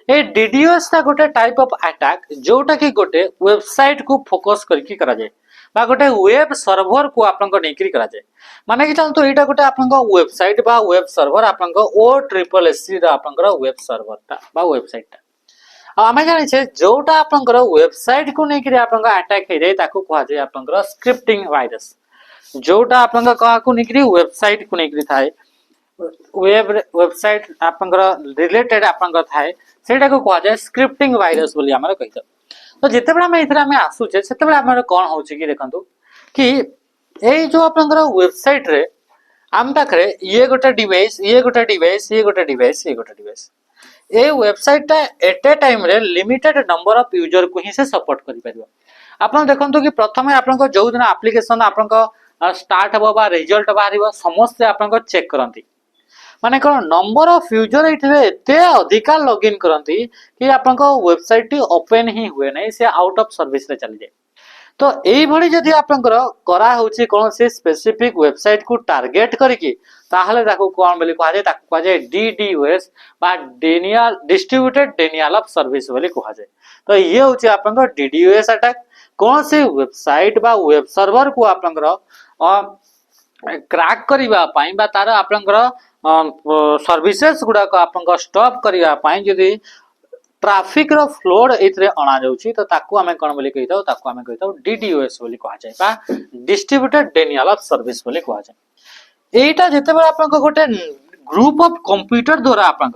A: ए डीडीओएस ता गोटे टाइप ऑफ अटैक जोटा कि गोटे वेबसाइट को फोकस करके करा जाए बा गोटे वेब सर्वर को आपन को नेकरी करा जाए माने कि जानतो एटा गोटे आपन को वेबसाइट बा वेब सर्वर आपन को OSSC रा आपन को वेब सर्वर ता बा वेबसाइट ता आमे जानि छै जोटा आपन को वेबसाइट को नेकरी आपन को अटैक हे जाय ताको कहवा जाय आपन को स्क्रिप्टिंग वायरस जोटा आपन को कहा को नेकरी वेबसाइट को नेकरी थाए वेबसाइट आपन रिलेटेड आपन थाए सेटा को कहा जाय स्क्रिप्टिंग वायरस बोली हमर कहितो। तो जेते बेला हम इथरा में आसु छै सेते बेला हमर कोन हो छै कि देखंतु कि ए जो आपन वेबसाइट रे हम पाखरे ये गोटे डिवाइस ए वेबसाइट ता एट ए टाइम रे लिमिटेड नंबर ऑफ यूजर को ही से सपोर्ट करि परिबो। आपन देखंतु कि प्रथमे आपन को जो दिन एप्लीकेशन आपन को स्टार्ट हबो बा रिजल्ट बाहरिबो समस्त आपन को चेक करंती माने कोन नंबर ऑफ यूजर इतने एते अधिका लॉगिन करंती कि आपन को वेबसाइट टी ओपन ही हुए नै से आउट ऑफ सर्विस रे चली जाय। तो एई भली जदि आपनकर करा होची कोनोसी स्पेसिफिक वेबसाइट को टारगेट करिकि ताहले ताको कोन बोली कहा जाय ताको कहा जाय डीडीओएस बा डिस्ट्रीब्यूटेड डेनियल ऑफ सर्विस बोली कहा जाय। तो ये होची आपनकर डीडीओएस अटैक कोनोसी वेबसाइट बा वेब सर्वर को आपनकर क्रैक करिवा पाई बा तार आपनकर सर्विसेज गुडा को आपनकर स्टॉप करिवा पाई जदि ट्रैफिक रो फ्लोड एथरे अणा जाउची तो ताकू हमें कोन बोली कहिताउ ताकू हमें कहिताउ डीडीओएस बोली कहा जाय बा डिस्ट्रीब्यूटेड डेनियल ऑफ सर्विस बोली कहा जाय। एटा जेते बेला आपन गोटे ग्रुप ऑफ कंप्यूटर द्वारा आपन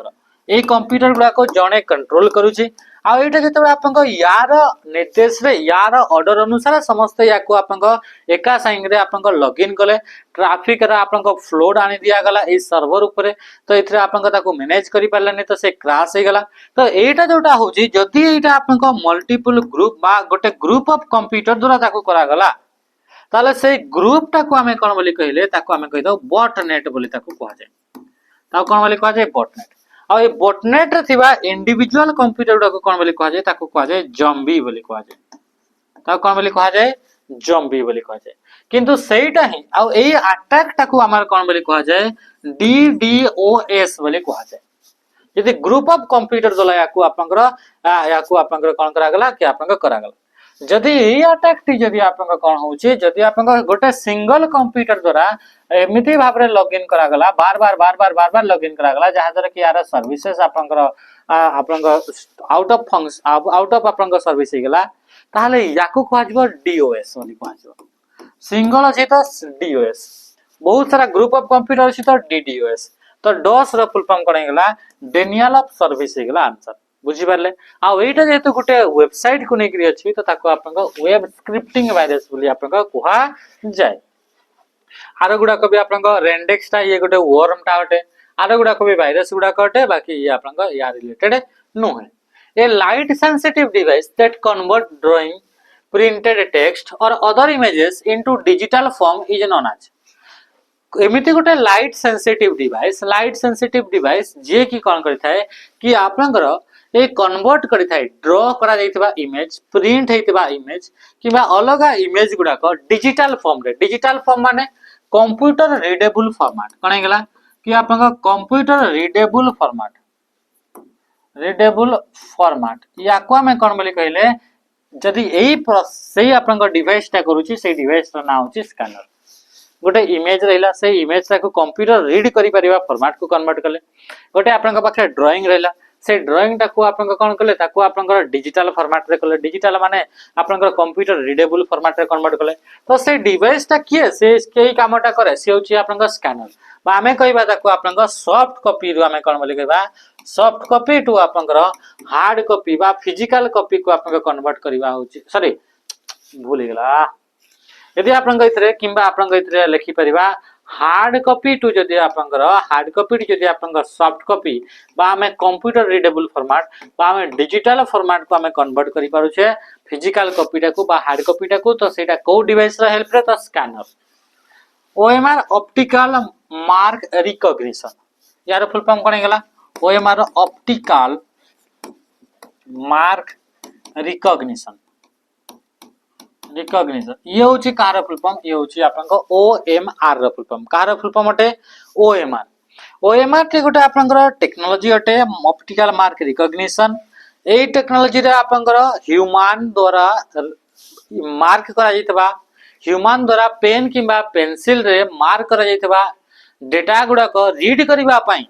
A: ए कंप्यूटर गुडा को जणे कंट्रोल करूची आ एटा जेते बेला आपन यार निर्देश रे यार ऑर्डर अनुसार समस्त याको आपन एका साइंग रे आपन लॉगिन कले ट्रैफिक रा आपन फ्लोड आनी दिया गला ए सर्वर ऊपर तो इथरे आपन ताको मैनेज करि पारलानी तो से क्रैश हे गला। तो एटा जोटा होची जदी एटा आपन मल्टीपल ग्रुप बा गोटे ग्रुप ऑफ कंप्यूटर द्वारा ताको करा गला ताले से ग्रुप टाको हमें कोन बोली कहिले ताको हमें कहि दो बॉटनेट बोली ताको कहा जाय। ताको कोन बोली कहा जाय बॉटनेट आ ए बॉटनेट रे थिबा इंडिविजुअल कंप्यूटर टाको कोन बोली कहा जाय ताको कहा जाय जॉम्बी बोली कहा जाय। ताको कोन बोली कहा जाय जॉम्बी बोली कहा जाय किंतु सेटा ही आ ए अटैक टाको हमर कोन बोली कहा जाय डीडीओएस बोली कहा जाय। यदि ग्रुप ऑफ कंप्यूटर जोला याकू आपनकर कोन करा गला कि आपनकर करा गला जदि ए अटैक टी जदि आपनकर कोन होची जदि आपनकर गोटे सिंगल कंप्यूटर द्वारा एमिति भाबरे लॉगिन करा गला बार बार लॉगिन करा गला जहा द्वारा कि यार सर्विसेज आपनकर आउट ऑफ आपनकर सर्विस हे गला ताहले याकू कहा जबो डीओएस बोली कहा जबो। सिंगल अछि तो डीओएस बहुत सारा ग्रुप ऑफ कंप्यूटर अछि तो डीडीओएस तो डॉस रो फुल फॉर्म कोन गेला डेनियल ऑफ सर्विस हे गेला आंसर बुझी पारले। आ एटा जेतु गुटे वेबसाइट को नेकरी अछि तो ताको आपनका वेब स्क्रिप्टिंग वायरस बोली आपनका कुहा जाय। आरो गुडा को भी आपनका रेंडेक्स ता ये गुटे वर्म ता हटे आरो गुडा को भी वायरस गुडा कटे बाकी ये आपनका या रिलेटेड नो है। A light sensitive device that convert drawing printed text और other images into digital form is known as एमिति गोटे लाइट सेंसिटिव डिवाइस जे की कोन करिथाय कि आपनकर ए कन्वर्ट करिथाय ड्रॉ करा जायतिबा इमेज प्रिंट हेतिबा इमेज किबा अलगा इमेज गुडा को डिजिटल फॉर्म माने कंप्यूटर रीडेबल फॉर्मेट कोन हेगला कि आपनका कंप्यूटर रीडेबल फॉर्मेट याको हमें कोन बोली कहले जदी एई सेही आपनका डिवाइस ता करूची से डिवाइस रा नाम होची स्कैनर। गोटे इमेज रहिला से इमेज ताको कंप्यूटर रीड करि परिबा फॉर्मेट को कन्वर्ट कले गोटे आपनका पाखे ड्राइंग रहिला से ड्राइंग टाको आपनका कोन कले ताको आपनका डिजिटल फॉर्मेट रे कले डिजिटल माने आपनका कंप्यूटर रीडेबल फॉर्मेट रे कन्वर्ट कले तो से डिवाइस ता किए से केही कामटा करे से होची आपनका स्कैनर बा हमें कहबा ताको आपनका सॉफ्ट कॉपी रु हमें कोन बोली कहबा सॉफ्ट कॉपी टू आपनका हार्ड कॉपी बा फिजिकल कॉपी को आपनका कन्वर्ट करबा होची सॉरी भूल गेला यदि आपन इतरे किंबा आपन इतरे लिखि परिबा हार्ड कॉपी टू जदि आपनकर हार्ड कॉपी टू जदि आपनकर सॉफ्ट कॉपी बा हमें कंप्यूटर रीडेबल फॉर्मेट बा हमें डिजिटल फॉर्मेट को हमें कन्वर्ट करि पारु छे फिजिकल कॉपी टा को बा हार्ड कॉपी टा को तो सेटा को डिवाइस रा हेल्प रे तो scanner. OMR optical mark recognition यार फुल फॉर्म कोन गेला ओएमआर ऑप्टिकल मार्क रिकॉग्निशन ये होची कार फुल फॉर्म ये होची आपनका ओएमआर रा full form car full form अटे ओएमआर के गोटे आपनकर टेक्नोलॉजी अटे ऑप्टिकल मार्क रिकॉग्निशन ए टेक्नोलॉजी रे आपनकर ह्यूमन द्वारा मार्क करा जैतबा ह्यूमन द्वारा पेन किबा पेंसिल रे मार्क करा जैतबा डेटा गुडा को रीड करबा पई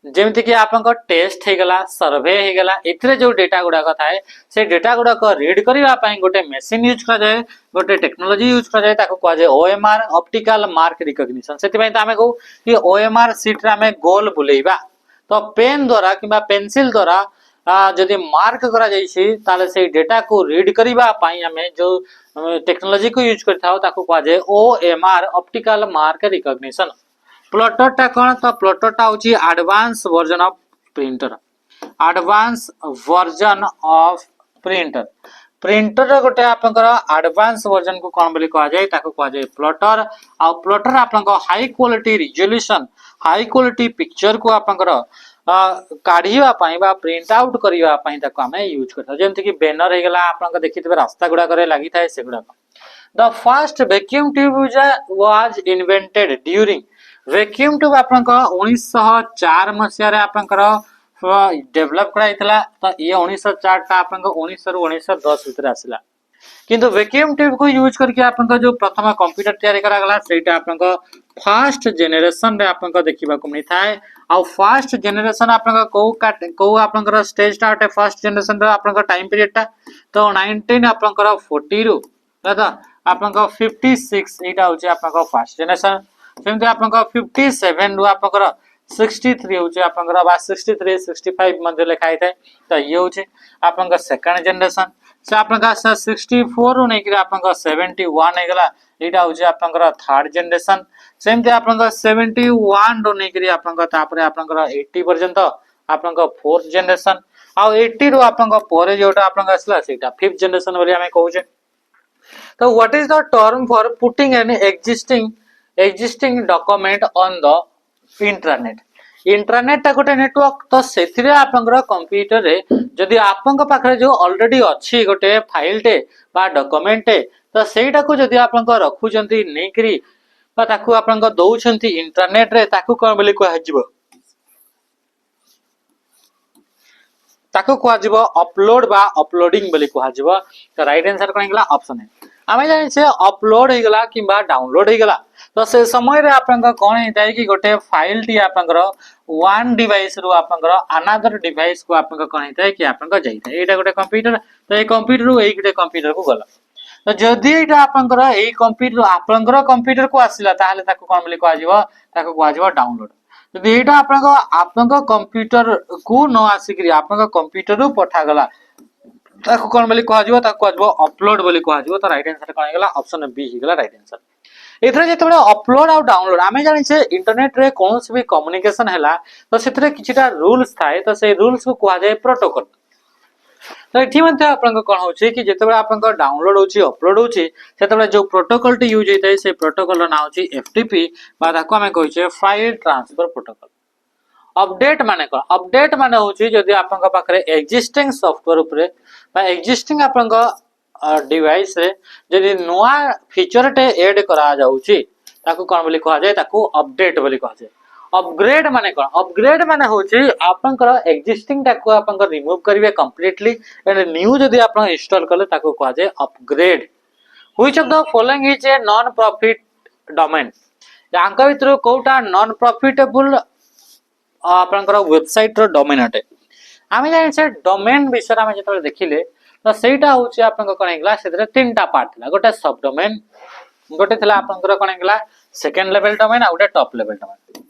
A: जेमति कि आपनका टेस्ट हे गला सर्वे हे गला इतरे जो डेटा गुडा का थाए से डेटा गुडा को रीड करबा पई गोटे मशीन यूज करा जाय गोटे टेक्नोलॉजी यूज करा जाय ताको कहा जाय ओएमआर ऑप्टिकल मार्क रिकॉग्निशन सेति पई त हमें कहू कि ओएमआर शीट रे हमें गोल बुलेइबा तो पेन द्वारा किबा पेंसिल द्वारा जदि मार्क करा जायछि ताले से डेटा को रीड करबा पई हमें जो टेक्नोलॉजी को यूज करथाओ ताको कहा जाय OMR optical mark recognition. Plotter टा कोन तो प्लॉटर टा होची advance version of printer printer गोटे आपनकर एडवांस वर्जन को कोन बोली कहा जाय ताको कहा जाय प्लॉटर आ प्लॉटर आपनकर high quality resolution high quality picture को आपनकर काढिबा पई बा प्रिंट आउट करिबा पई ताको हमें यूज करता जेमति कि बैनर हे गेला आपनकर देखितबे रास्ता गुडा करे लागि थाए से गुडा the first vacuum tube was invented during vacuum tube आपनका 1904 मसिया रे आपनकर डेवलप कराइतला तो ये 1904 टा आपनका 1900 रु 1910 भीतर आसिला किंतु वैक्यूम ट्यूब को यूज करके आपनका जो प्रथम कंप्यूटर तैयारी करा गला सेटा आपनका फर्स्ट जनरेशन रे आपनका देखिबा को मिली थाए आ फर्स्ट जनरेशन आपनका को आपनकर स्टेज स्टार्ट है फर्स्ट जनरेशन रे आपनका टाइम पीरियड टा तो 19 आपनकर 40 रु दादा आपनका 56 एटा होचे आपनका फर्स्ट जनरेशन सेमते आपनका 57 रु आपनकर 63 होचे आपनकर बा 63 65 मध्ये लिखाई थाए तो ये होचे आपनका सेकंड जनरेशन से आपनका 64 रु नै कि आपनका 71 हे गला एटा होचे आपनकर थर्ड जनरेशन सेमते आपनका 71 रु नै कि आपनका तापरे आपनकर 80 पर्यंत आपनका फोर्थ जनरेशन आ 80 रु आपनका पोरे जोटा आपनका असला सेटा फिफ्थ जनरेशन बोली हमें कहूचे तो what is the term for putting an existing document on the internet internet ता गोटे नेटवर्क तो सेथिरे आपनकर कंप्यूटर रे जदी आपनक पाखरे जो ऑलरेडी अछि गोटे फाइल टे बा डॉक्यूमेंट टे तो सेटा को जदी आपनक रखुचंती नेकरी बा ताकू आपनक दउछंती इंटरनेट रे ताकू कोन बोली कहै जिवो ताकू कहै जिवो अपलोड बा अपलोडिंग बोली कहै जिवो तो राइट आंसर कोन गेला ऑप्शन है आमे जानि से अपलोड हे गेला किबा डाउनलोड हे गेला तो से समय रे आपनका कोन हेताय कि गोटे फाइल टी आपनकर वन डिवाइस रु आपनकर अनदर डिवाइस को आपनका कोन हेताय कि आपनका जाइता एटा गोटे कंप्यूटर तो ए कंप्यूटर रु ए गोटे कंप्यूटर को गला तो जदी एटा आपनकर ए कंप्यूटर आपनकर कंप्यूटर को आसिला ताले ताको कोन बोली कहै जिवो ताको कहै जिवो डाउनलोड जदी एटा आपनका कंप्यूटर को न आसिकरी आपनका कंप्यूटर रु पठा गला ताको कोन बोली कहै जिवो ताको कहै जिवो अपलोड बोली कहै जिवो तो राइट आंसर कोन गेला ऑप्शन बी ही गेला राइट आंसर एथरे जेतबे अपलोड आ डाउनलोड आमे जानि से इंटरनेट रे कोनोस भी कम्युनिकेशन हैला तो सेथरे किछिटा रूल्स थाए तो से रूल्स को कहै जाय प्रोटोकॉल तो एठी मध्ये आपन कोन होछि कि जेतबे आपन डाउनलोड होछि अपलोड होछि सेतबे जो प्रोटोकॉल टी यूज हेतै से प्रोटोकॉल रो नाम होछि एफटीपी बा ताको हमें कहै छै फाइल ट्रांसफर प्रोटोकॉल अपडेट माने होछि जदी आपन पाखरे एक्जिस्टिंग सॉफ्टवेयर ऊपर बा एक्जिस्टिंग आपन डिवाइस रे जदी नोआ फीचर टे ऐड करा जाउची ताको कोन बोली कहै जाय ताको अपडेट बोली कहै जाय अपग्रेड माने कोन अपग्रेड माने होची आपनकर एक्जिस्टिंग ताको आपनकर रिमूव करिवे कंप्लीटली एंड न्यू जदी आपन इंस्टॉल करले ताको कहै जाय upgrade which of the following is a non profit domain यांका भितर कोटा नॉन प्रॉफिटेबल आपनकर वेबसाइट रो डोमेन अटे आमे जानि से डोमेन विषय आमे जेतबे देखिले तो सेटा होची आपन कोन हेगला सेतरे तीनटा पार्ट थला गोटे सब डोमेन गोटे थला आपन कोन हेगला सेकंड लेवल डोमेन आ गोटे टॉप लेवल डोमेन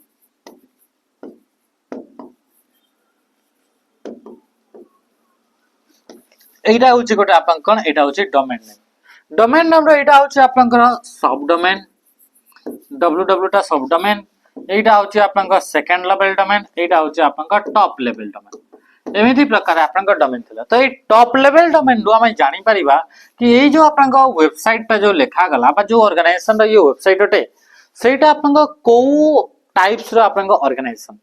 A: एटा होची गोटे आपन कोन एटा होची डोमेन नेम रो एटा होची आपन सब डोमेन www टा सब डोमेन एटा होची आपन सेकंड लेवल डोमेन एटा होची आपन टॉप लेवल डोमेन एमिति प्रकार आपन डोमेन थला तो ए टॉप लेवल डोमेन रो हम जानि परिबा कि ए जो आपन वेबसाइट पे जो लिखा गला बा जो ऑर्गेनाइजेशन रो ये वेबसाइट होटे सेटा आपन को टाइप्स रो आपन ऑर्गेनाइजेशन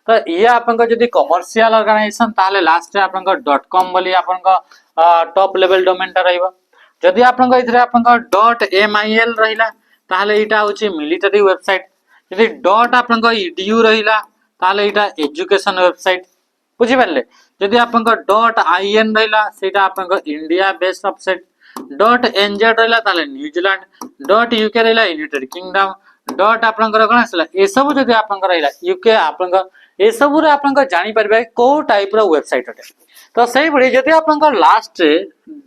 A: तो ये आपन जदी कमर्शियल ऑर्गेनाइजेशन ताले लास्ट रे आपन .com बोली आपन टॉप लेवल डोमेन ता रहइबा जदी आपन इथरे आपन .mil रहिला ताले एटा होची मिलिटरी वेबसाइट जदी आपन .edu रहिला ताले एटा एजुकेशन वेबसाइट बुझी पारले जदी आपन .in रहिला सेटा आपन इंडिया बेस्ड वेबसाइट .nz रहिला ताले न्यूजीलैंड .uk रहिला यूनाइटेड किंगडम आपन कोन आसला ए सब जदी आपन रहिला यूके आपन ए सब रे आपन जानि परबे को टाइप रो वेबसाइट होटे तो सही बड़ी जदी आपन लास्ट रे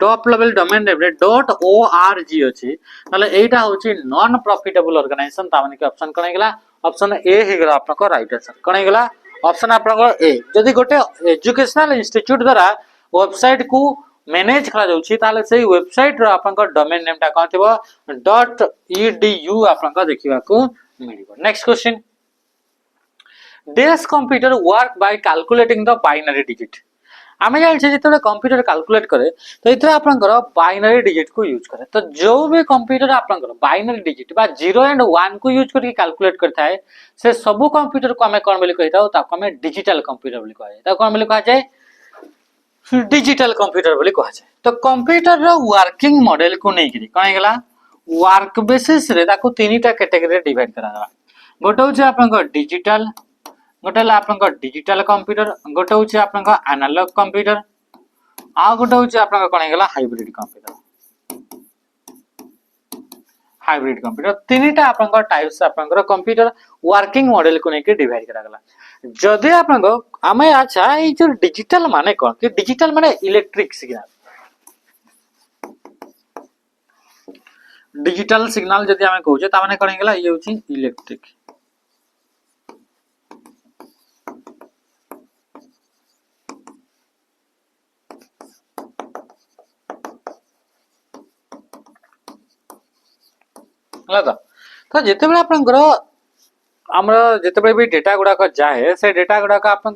A: टॉप लेवल डोमेन रे .org अछि ताले एटा होछि नॉन प्रॉफिटेबल ऑर्गेनाइजेशन ता माने के ऑप्शन कोन गेला ऑप्शन ए हे गेला आपन राइट आंसर कोन गेला ऑप्शन आपन ए जदी गोटे एजुकेशनल इंस्टीट्यूट द्वारा वेबसाइट को मैनेज करा जाउछि ताले सेही वेबसाइट रो आपन डोमेन नेम ता कोन थिबो .edu आपन देखिबा को मिलिबो next question desk computer work by calculating the binary digit आमे जानि छै जेतले कंप्यूटर कैलकुलेट करे तो इतरे आपन बाइनरी डिजिट को यूज करे तो जो भी कंप्यूटर आपन बाइनरी डिजिट बा 0 एंड 1 को यूज करके कैलकुलेट करता है से सब कंप्यूटर को हमें कोन बोली कहता ताको हमें डिजिटल कंप्यूटर बोली कहै ताको कोन बोली कहै छै डिजिटल कंप्यूटर बोली कहै छै तो कंप्यूटर रो वर्किंग मॉडल को नै करी कोन गेला वर्क बेसिस रे ताको तीनटा कैटेगरी रे डिवाइड करा गला गोटे होचे आपन डिजिटल गोटे आपन डिजिटल कंप्यूटर गोटे होचे आपन एनालॉग कंप्यूटर आ गोटे होचे आपन कोन हेगला हाइब्रिड कंप्यूटर तीनटा आपन टाइप्स आपन कंप्यूटर वर्किंग मॉडल को लेके डिवाइड करा गला जदि आपन आमे अच्छा ए जो डिजिटल माने कोन कि डिजिटल माने इलेक्ट्रिक सिग्नल डिजिटल सिग्नल जदि आमे कहूचे ता माने कोन हेगला ये होची इलेक्ट्रिक हला तो जेतेबेले आपनकर हमर जेतेबेले भी डेटा गुडा को जाए से डेटा गुडा का आपन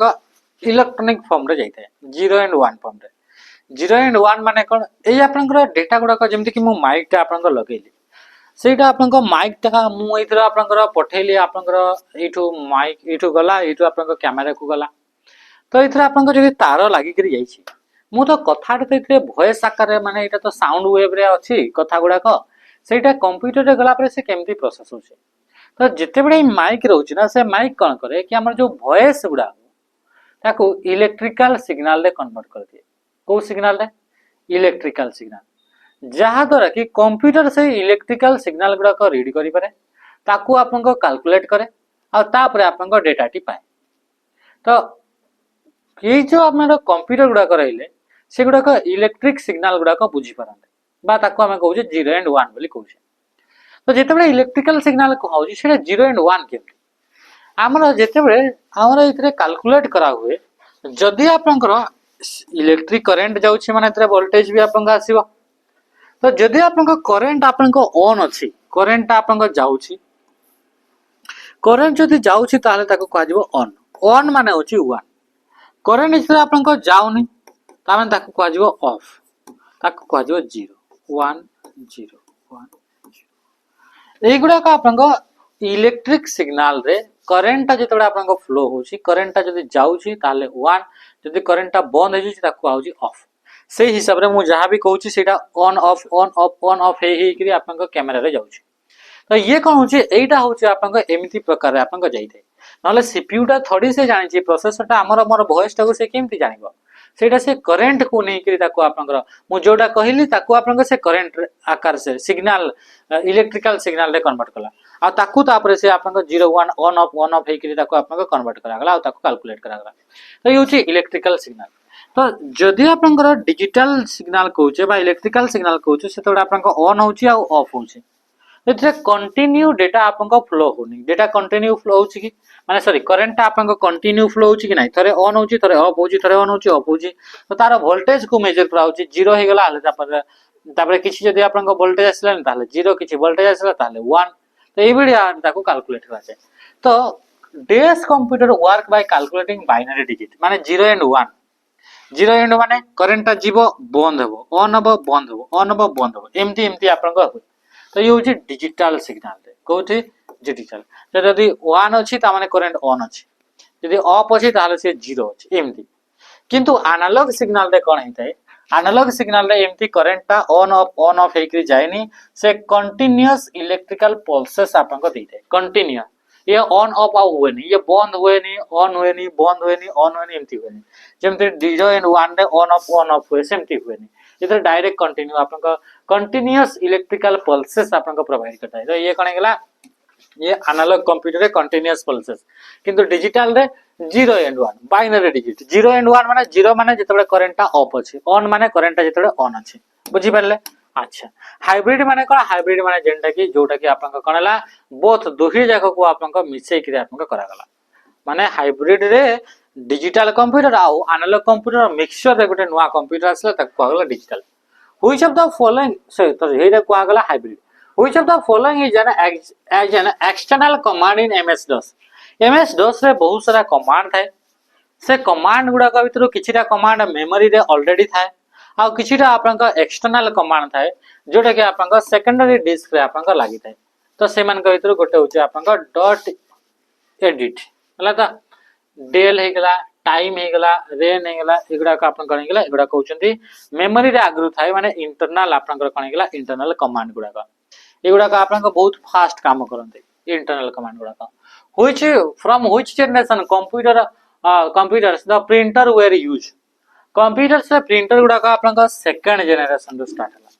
A: इलेक्ट्रॉनिक फॉर्म रे जाइते 0 एंड 1 फॉर्म रे 0 एंड 1 माने कोन ए आपनकर डेटा गुडा को जेमति कि मु माइक ता आपनकर लगेली सेटा आपनकर माइक ता मु इथरा आपनकर पठेली आपनकर एठू माइक एठू गला एठू आपनकर कैमरा को गला तो इथरा आपनकर जे तार लागि करी जाईछि मु तो कथा तो इथरे वॉइस आकार माने एटा तो साउंड वेव रे अछि कथा गुडा को सेटा कंप्यूटर रे गला पर से केमती प्रोसेस होछि तो जितेबेले माइक रहउछि ना से माइक कोन करे कि हमर जो वॉइस गुडा ताको इलेक्ट्रिकल सिग्नल रे कन्वर्ट कर दिए को सिग्नल रे इलेक्ट्रिकल सिग्नल जहा द्वारा कि कंप्यूटर से इलेक्ट्रिकल सिग्नल गुडा को रीड करि पारे ताको आपन को कैलकुलेट करे और तापर आपन को डेटा टी पाए तो ये जो आपन कंप्यूटर गुडा को रहिले से गुडा को इलेक्ट्रिक सिग्नल गुडा को बुझी पारंते बा ताको हमें कहउजे 0 एंड 1 बोली कहउजे तो जेतेबेले इलेक्ट्रिकल सिग्नल को होउजी सेटा 0 एंड 1 के हमर जेतेबेले हमर इतरे कैलकुलेट करा हुए जदी आपनकर इलेक्ट्रिक करंट जाउछि माने इतरे वोल्टेज भी आपन आसीबो तो जदी आपन करंट आपन ऑन अछि करंट आपन जाउछि करंट जदी जाउछि ताले ताको कह दिबो ऑन ऑन माने होछि 1 करंट इतरे आपन जाउनी ता माने ताको कह दिबो ऑफ ताको कह दिबो 0 1 0 1 एगुडा का आपन इलेक्ट्रिक सिग्नल रे करंट जेतबे आपन फ्लो होछि करंट जदी जाउछि ताले 1 जदी करंट बंद हेजि ताको आउछि ऑफ से हिसाब रे मु जहा भी कहउछि सेटा ऑन ऑफ हे करी आपन कैमरा रे जाउछि तो ये कोन होछि एटा होछि आपन एमिति प्रकार रे आपन जाइते नले सीपीयू टा थोड़ी से जानि छि प्रोसेसर टा हमर मोर वॉइस टा को से केमति जानिबो सेटा से करंट को नै करी ताको आपन मु जोटा कहिली ताको आपन से करंट आकार से सिग्नल इलेक्ट्रिकल सिग्नल रे कन्वर्ट कला आ ताकू तापर से आपन 0 1 ऑन ऑफ हे करी ताको आपन कन्वर्ट करा गला आ ताको कैलकुलेट करा गला तो ये होछि इलेक्ट्रिकल सिग्नल तो जदी आपन डिजिटल सिग्नल कहउछे बा इलेक्ट्रिकल सिग्नल कहउछे से तोडा आपन ऑन होछि आ ऑफ होछि एथरे कंटिन्यू डेटा आपन फ्लो होनी डेटा कंटिन्यू फ्लो होछि कि माने सॉरी करंट आपन कंटिन्यू फ्लो होछि कि नै थरे ऑन होछि थरे ऑफ होछि थरे ऑन होछि ऑफ होछि तो तार वोल्टेज को मेजर करा होछि 0 हे गला तापर किछि जदी आपन वोल्टेज आसला ताले 0 किछि वोल्टेज आसला ताले 1 तो ए बिडिया ताको कैलकुलेट करा जाय तो does computer work by calculating binary digit माने 0 एंड 1 0 एंड माने करंट जीवो बंद हबो ऑन हबो बंद हबो ऑन हबो बंद हबो एमती आपन को तो ये होछि डिजिटल सिग्नल रे कोथि डिजिटल तो जदी 1 अछि ता माने करंट ऑन अछि जदी ऑफ अछि ताले से 0 अछि एमती किंतु एनालॉग सिग्नल रे कोन हेतै एनालॉग सिग्नल रे एमती करंट ता ऑन ऑफ हेकरी जायनी से कंटीन्यूअस इलेक्ट्रिकल पल्सेस आपन को देते कंटीन्यूअस ये ऑन ऑफ आउ हुए नहीं ये बंद हुए नहीं ऑन हुए नहीं बंद हुए नहीं ऑन हुए नहीं एमती हुए नहीं जेमते 0 एंड 1 रे ऑन ऑफ हुए सेमती हुए नहीं इधर डायरेक्ट कंटिन्यू आपन को कंटीन्यूअस इलेक्ट्रिकल पल्सेस आपन को प्रोवाइड करता है तो ये कोन गेला ये एनालॉग कंप्यूटर रे कंटीन्यूअस पल्सेस किंतु डिजिटल रे 0 एंड 1 बाइनरी डिजिट 0 एंड 1 माने 0 माने जेतबे करंट ऑफ अछि ऑन माने करंट जेतबे ऑन अछि बुझि परले अच्छा हाइब्रिड माने कोन हाइब्रिड माने जेंटा की जोटा की आपन कोन हला बोथ दुही जाक को आपन को मिसै कि आपन को करा गला माने हाइब्रिड रे डिजिटल कंप्यूटर आ एनालॉग कंप्यूटर मिक्सचर रे गोटे नवा कंप्यूटर असला तक कहला digital which of the following से तो हेरे कहला hybrid which of the following is an external command in MS DOS रे बहुत सारा कमांड थाए से कमांड गुडा का भीतर किछिटा कमांड मेमोरी रे ऑलरेडी थाए आ किछिटा आपन का एक्सटर्नल कमांड थाए जोटा कि आपन का सेकेंडरी डिस्क रे आपन का लागि थाए तो सेमान का भीतर गोटे होचे आपन का डॉट एडिट हला ता डेल हे गला टाइम हे गला रेन हे गला एगुडा का आपन कने गेला एगुडा कहउचंती मेमोरी रे आगरु थाए माने इंटरनल आपन कर कने गेला इंटरनल कमांड गुडा का एगुड़ा आपन बहुत फास्ट काम करते इंटरनल कमांड गुड़ा which from which generation computers the printer were use computers printer गुड़ा आपन सेकंड जनरेशन रो स्टार्ट हला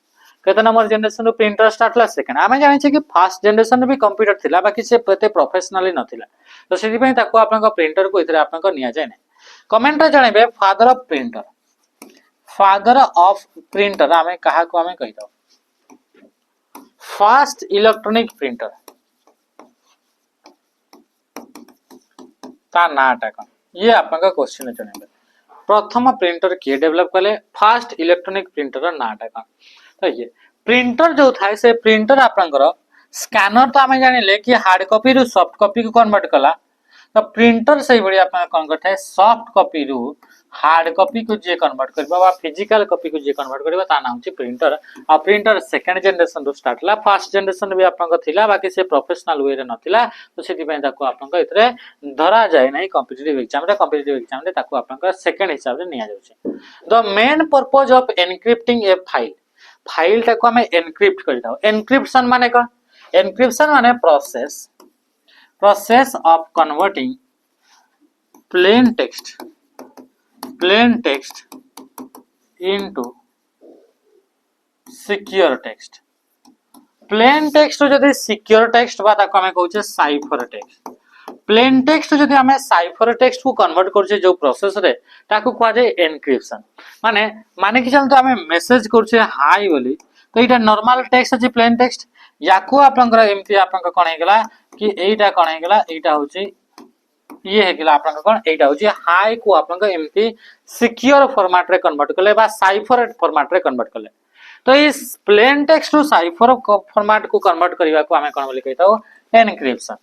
A: केते नंबर जनरेशन रो प्रिंटर स्टार्ट हला सेकंड आमे जानि छै कि फर्स्ट जनरेशन भी कंप्यूटर थिला बाकी से प्रते प्रोफेशनली नथिला तो सेति पई ताको आपन प्रिंटर को इतरे आपन निया जाय नै कमेंट रे जणेबे फादर ऑफ प्रिंटर आमे कहा को आमे कहितो फास्ट इलेक्ट्रॉनिक प्रिंटर ता नाटा कौन ये आपका क्वेश्चन जणेबे प्रथम प्रिंटर किए डेवलप कले फास्ट इलेक्ट्रॉनिक प्रिंटर नाटा कौन तो ये प्रिंटर जो थाए से प्रिंटर आपनकर स्कैनर तो आमे जानिले कि हार्ड कॉपी रु सॉफ्ट कॉपी को कन्वर्ट कला तो प्रिंटर सही बड़ी आपन कोन करथे सॉफ्ट कॉपी रु हार्ड कॉपी को जे कन्वर्ट करबा बा फिजिकल कॉपी को जे कन्वर्ट करबा ता नाम छै प्रिंटर आ प्रिंटर सेकंड जनरेशन रो स्टार्ट ला फर्स्ट जनरेशन भी आपन को थिला बाकी से प्रोफेशनल वे रे नथिला तो सेति पय ताको आपन को इतरे धरा जाय नै कॉम्पिटिटिव एग्जाम रे ताको आपन को सेकंड हिसाब रे निया जाउ छै the main purpose of एनक्रिप्टिंग A file टाको हमें एनक्रिप्ट कर दाओ एनक्रिप्शन माने कोन एनक्रिप्शन माने process of converting plain text into secure text plain text जदि सिक्योर टेक्स्ट बा ताको हमें कहउछे साइफर टेक्स्ट प्लेन टेक्स्ट जदि हमें साइफर टेक्स्ट को कन्वर्ट करछे जो प्रोसेस रे ताको कहा जाय एनक्रिप्शन माने कि चलतो हमें मेसेज करछे हाय बोली तो एटा नॉर्मल टेक्स्ट अछि प्लेन टेक्स्ट याको आपनकर एमती आपनका कोन हे गेला कि एटा कोन हे गेला एटा होची ये हे गेला आपनका कोन एटा होची हाय को आपनका एमती सिक्योर फॉर्मेट रे कन्वर्ट करले बा साइफर फॉर्मेट रे कन्वर्ट करले तो इस plain text to cipher format को कन्वर्ट करबा को हमें कोन बोली कहताओ एनक्रिप्शन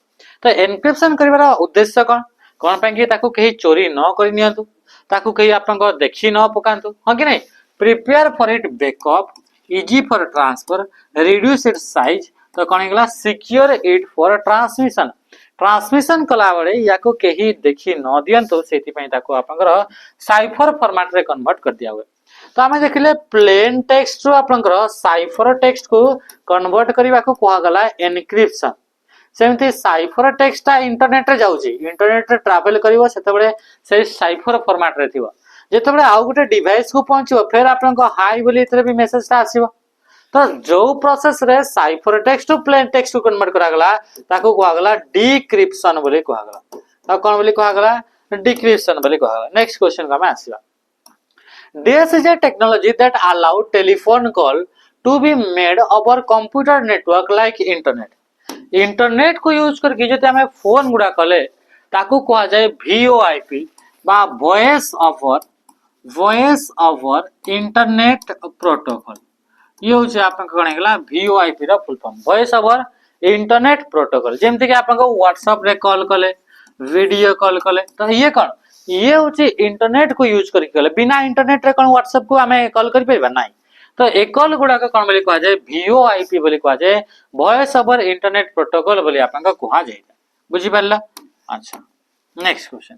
A: तो एनक्रिप्शन करबार उद्देश्य कोन पे कि ताको कहीं चोरी न करि नियंतु ताको कहीं आपन देखि न पकांतु हां कि नहीं prepare for it backup easy for transfer reduce it's size तो कोन गेला सिक्योर इट फॉर ट्रांसमिशन कला बळे याको कहीं देखि न दियंतु सेति पई ताको आपन साइफर फॉर्मेट रे कन्वर्ट कर दिया हुए तो हमें देखिले प्लेन टेक्स्ट रो आपन साइफर टेक्स्ट को कन्वर्ट करबा को कहा गला एनक्रिप्शन सेमती साइफर टेक्स्ट ता इंटरनेट रे जाउची इंटरनेट रे ट्रैवल करिवो सेते बळे से साइफर फॉर्मेट रे थिवो जेते बळे आउ गुटे डिवाइस को पहुंचो फिर आपन को हाय बोली इतरे भी मेसेज ता आसीबो तो जो प्रोसेस रे cipher text to plain text को कन्वर्ट करा गला ताको कहा गला डिक्रिप्शन बोली कहा गला ता कोन बोली कहा गला डिक्रिप्शन बोली कहा गला नेक्स्ट क्वेश्चन का में आसीबा this is a technology that allow telephone call to be made over computer network like internet को यूज करके जते हमें फोन गुडा कले ताको कहा जाय VoIP बा वॉइस ओवर इंटरनेट प्रोटोकॉल ये होचे आपन कोन गेला VoIP रा full form voice over internet protocol जेमते कि आपन को WhatsApp रे कॉल कले वीडियो कॉल कले तो ये कोन ये होचे इंटरनेट को यूज करके कले बिना इंटरनेट रे कोन WhatsApp को हमें कॉल करि परबा नाही तो एकल गुडा का कोन बोली कहा जाय VoIP बोली कहा जाय वॉइस ओवर इंटरनेट प्रोटोकॉल बोली आपन का कहा जाय बुझी परला अच्छा next question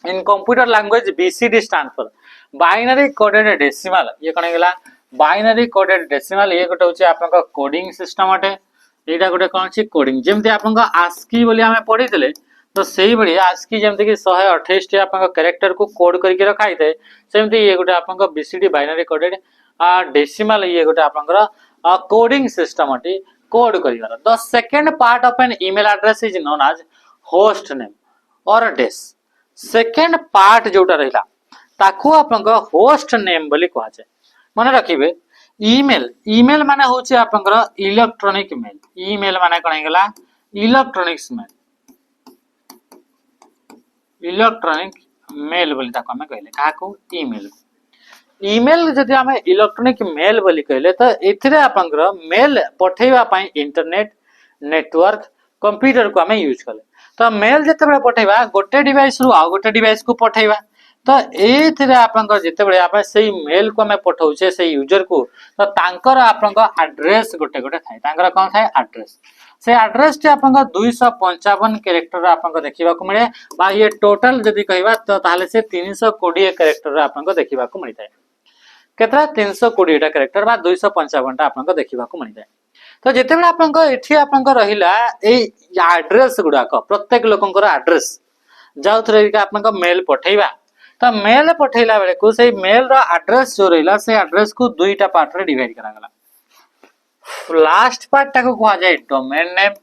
A: in computer language BCD stand for binary coded decimal ये कोन गेला बाइनरी कोडेड डेसिमल ये गोटे होचे आपन का कोडिंग सिस्टम अटे एटा गोटे कोन छी कोडिंग जेमते आपन का ASCII बोली हमें पढ़ी देले तो सही बड़ी ASCII जेमते कि 128 टी आपन का कैरेक्टर को कोड करके रखाई थे सेमते ये गोटे आपन का BCD बाइनरी कोडेड डेसिमल ये गोटे आपन का कोडिंग सिस्टम अटे कोड करिवार the second part of an email address is known as host name और एड्रेस सेकंड पार्ट जोटा रहिला ताको आपन का होस्ट नेम बोली कहा जाय माने रखिबे ईमेल माने होचे आपन का इलेक्ट्रॉनिक मेल ईमेल माने कोन गेला इलेक्ट्रॉनिक्स मेल इलेक्ट्रॉनिक मेल बोली ताको हमें कहले काको ईमेल जदि हमें इलेक्ट्रॉनिक मेल बोली कहले तो एथिरे आपनकर मेल पठेबा पई इंटरनेट नेटवर्क कंप्यूटर को हमें यूज करले तो मेल जते बळे पठेबा गोटे डिवाइस रु आ गोटे डिवाइस को पठेबा तो एथिरे आपनकर जते बळे आपन सेही मेल को हमें पठौछे सेही यूजर को तो तांकर आपनकर एड्रेस गोटे गोटे थाए तांकर कोन थाए एड्रेस से एड्रेस टी आपनका 255 कैरेक्टर आपनका देखिबा को मिले बा ये टोटल जदी कहबा तो ताले से 320 कैरेक्टर आपनका देखिबा को मिलता है केतरा 320 टा कैरेक्टर बा 255 टा आपन देखिबा को मिल जाए। तो जेतेबेला आपन एठी आपन रहिला ए एड्रेस गुडा को प्रत्येक लोकंकर एड्रेस जाउथरे कि आपन मेल पठेइबा। तो मेल पठेइला बेले को से मेल रो एड्रेस जो रहिला से एड्रेस को दुईटा पार्ट रे डिवाइड करा गला। लास्ट पार्ट टाको कहा जाए डोमेन नेम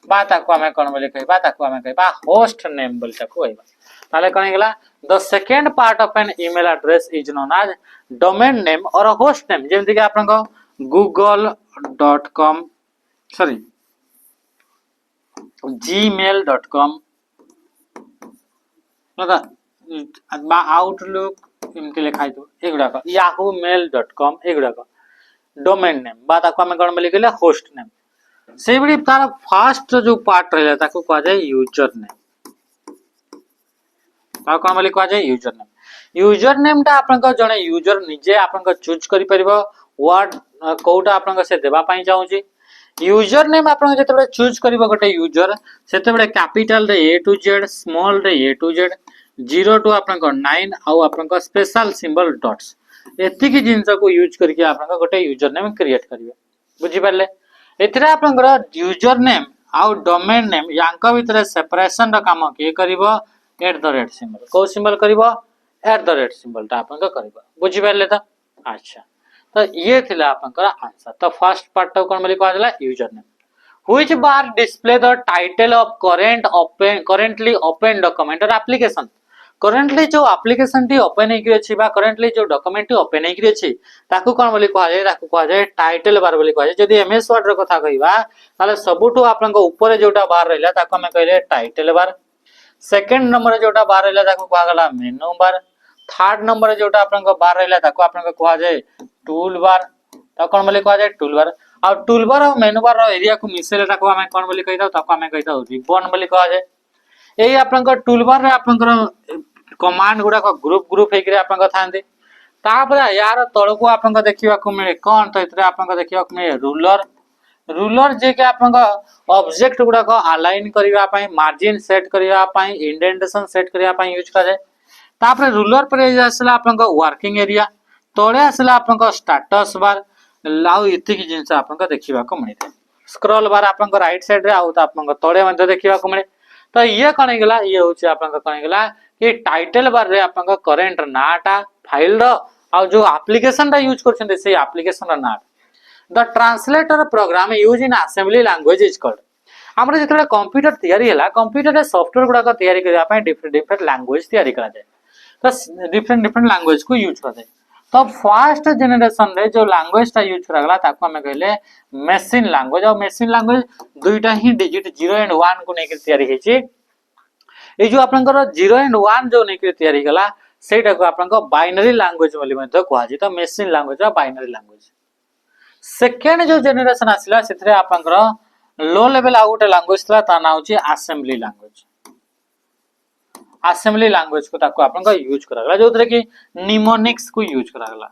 A: बा ताको हमें कोन बोले कहबा ताको हमें कहबा होस्ट नेम बोल ताको कहबा। ताले कोन गेला the second part of an email address is known as domain name और होस्ट नेम। जेमति कि आपन को google.com सॉरी gmail.com बा आउटलुक इनके लिखाई दो एगुडा को yahoomail.com एगुडा को डोमेन नेम बा ताको हमें कोन बोले कहले होस्ट नेम। से बड़ी तार फर्स्ट जो पार्ट रहला ताको कहा जाए यूजर नेम। ताको कोन बोले कहा जाए यूजर नेम। यूजर नेम ता आपन को जने यूजर निजे आपन को चूज करि परिबो वर्ड कोटा आपन को से देबा पई चाहू छी। यूजर नेम आपन जेतेबे चूज करिबो गोटे यूजर सेतेबे कैपिटल रे ए टू जेड स्मॉल रे ए टू जेड 0 टू आपन को 9 आ आपन को स्पेशल सिंबल डॉट्स एति की जिंस को यूज करके आपन को गोटे यूजर नेम क्रिएट करिवे। बुझि परले एथिरा आपन को यूजर नेम आ डोमेन नेम यांका भीतर सेपरेशन रा काम के करिवो @ सिंबल को सिंबल करिवो @ सिंबल ता आपन को करिवो। बुझि परले त अच्छा। तो ये थिला आपन का आंसर। तो फर्स्ट पार्ट तो कोन बोली कहला जाला user name. Which bar display the title of currently open document और एप्लीकेशन। करेंटली जो एप्लीकेशन टी ओपन हे कि अछि बा करेंटली जो डॉक्यूमेंट टी ओपन हे कि अछि ताकू कोन बोली कहला जाय ताकू कहला जाय टाइटल बार बोली कहला जाय। जदी एमएस वर्ड रो कथा कहिबा ताले सबुठो आपन को ऊपर जोटा बार रहला ताकू हम कहले टाइटल बार। सेकंड नंबर जोटा बार रहला ताकू कहा गला मेनू बार। थर्ड नंबर जोटा आपन को बार रहला ताकू आपन को कहा जाय टूल बार। ता कोन बोली कहा जाय टूल बार। और टूल बार और मेनू बार रो एरिया को मिसेले ताकू हम कोन बोली कहिदा ताकू हम कहिदा रिबन बोली कहा जाय। एई आपन को टूल बार रे आपन को कमांड गुडा को ग्रुप हे कि आपन को थांदे। तापर यार तळ को आपन को देखिबा को मिले कोन तो इतरे आपन को देखिबा को मिले रूलर। रूलर जे के आपन को ऑब्जेक्ट गुडा को अलाइन करिवा पई मार्जिन सेट करिवा पई इंडेंटेशन सेट करिवा पई यूज करे। तापर रूलर पर आसला आपन को वर्किंग एरिया तळे आसला आपन को स्टेटस बार लाउ इति की जिंस आपन को देखिबा को मिले। स्क्रॉल बार आपन को राइट साइड रे आउ त आपन को तळे मध्ये देखिबा को मिले। तो ये कने गेला ये होची आपन को कने गेला कि टाइटल बार रे आपन को करंट नाटा फाइल रो आ जो एप्लीकेशन रा यूज करछन से एप्लीकेशन रा नाट। The translator program use in assembly language is called. हमरे जेतले कंप्यूटर तयारी होला कंप्यूटर रे सॉफ्टवेयर गुडा को तयारी करिया पय डिफरेंट लैंग्वेज तयारी करा जाय। तो डिफरेंट लैंग्वेज को यूज करा जाय। तो फर्स्ट जनरेशन रे जो लैंग्वेज ता यूज करा गला ताको हम कहले मशीन लैंग्वेज। और मशीन लैंग्वेज दुईटा ही डिजिट 0 एंड 1 को नेके तयारी हेची। ए जो आपनकर 0 एंड 1 जो नेके तयारी गला सेटा को आपन को बाइनरी लैंग्वेज बोली मध्ये कहवा जी। तो machine language a binary language. Second जो जनरेशन आसिला सेथरे आपनकर लो लेवल आउट लैंग्वेज थला ता नाउ छी असेंबली लैंग्वेज। असेंबली लैंग्वेज को ताको आपन को यूज करागला जोतरे कि निमोनिक्स को यूज करागला।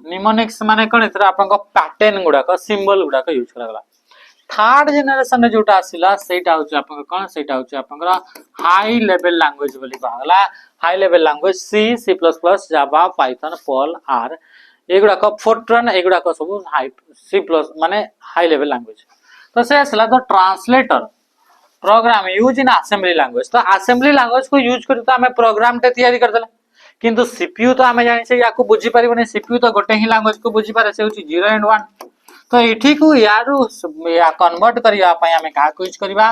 A: निमोनिक्स माने कोन इतरा आपन को पैटर्न गुडा को सिंबल गुडा को यूज करागला। थर्ड जनरेशन रे जोटा आसिला सेटा होची आपन को कोन सेटा होची आपन को हाई लेवल लैंग्वेज बोली कहला। High level language C C plus plus Java Python Perl R एगुडा को फोर्ट्रन एगुडा को सब हाई सी प्लस माने हाई लेवल लैंग्वेज। तो से आसिला तो translator program use in assembly language. तो असेंबली लैंग्वेज को यूज करी तो हमें प्रोग्राम टे तयारी कर देला किंतु सीपीयू तो हमें जानि से याको बुझी परिबने। सीपीयू तो गोटे ही लैंग्वेज को बुझी पारे से होची 0 एंड 1। तो एठी को यारू या कन्वर्ट करिया पय हमें का को यूज करबा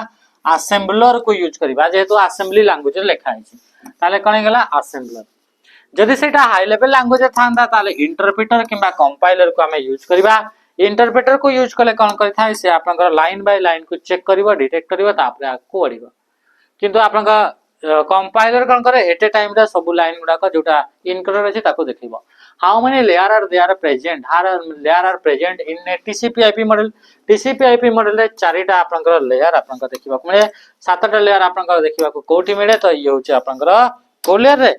A: असेंबलर को यूज करबा जेहेतु असेंबली लैंग्वेज लिखा है ताले कोन गेला असेंबलर। जदि सेटा हाई लेवल लैंग्वेज थांदा ताले इंटरप्रेटर किबा कंपाइलर को हमें यूज करबा। इंटरप्रेटर को यूज कले कोन करि थाय से आपनकर लाइन बाय लाइन को चेक करिवो डिटेक्ट करिवो तापरे आको बढ़िबो। किंतु आपनका कंपाइलर कोन करे एट ए टाइम रे सब लाइन गुडा को जोटा इनकोडर अछि ताको देखिबो। How many layer are there present layer are present in a TCP IP model. TCP IP model रे चारिटा आपनकर लेयर आपनका देखिबा को मिले। सातटा लेयर आपनका देखिबा को कोठी मिले। तो ये होची आपनकर को लेयर रे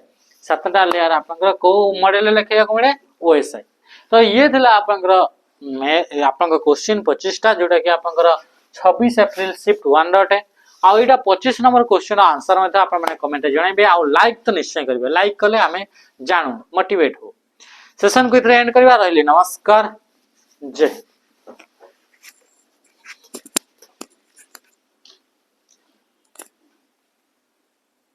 A: सातटा लेयर आपनकर को मॉडल लेखिया को मिले ओएसआई। तो ये थिला आपनकर मैं आपनका क्वेश्चन 25 टा जोटा कि आपनकर 26 अप्रैल शिफ्ट 1 डॉट है आउ एटा 25 नंबर क्वेश्चन आंसर में आपण माने कमेंट रे जणाइबे आ लाइक तो निश्चय करिवे लाइक कले हमें जानू मोटिवेट हो सेशन को इतरे एंड करबा रहली नमस्कार जय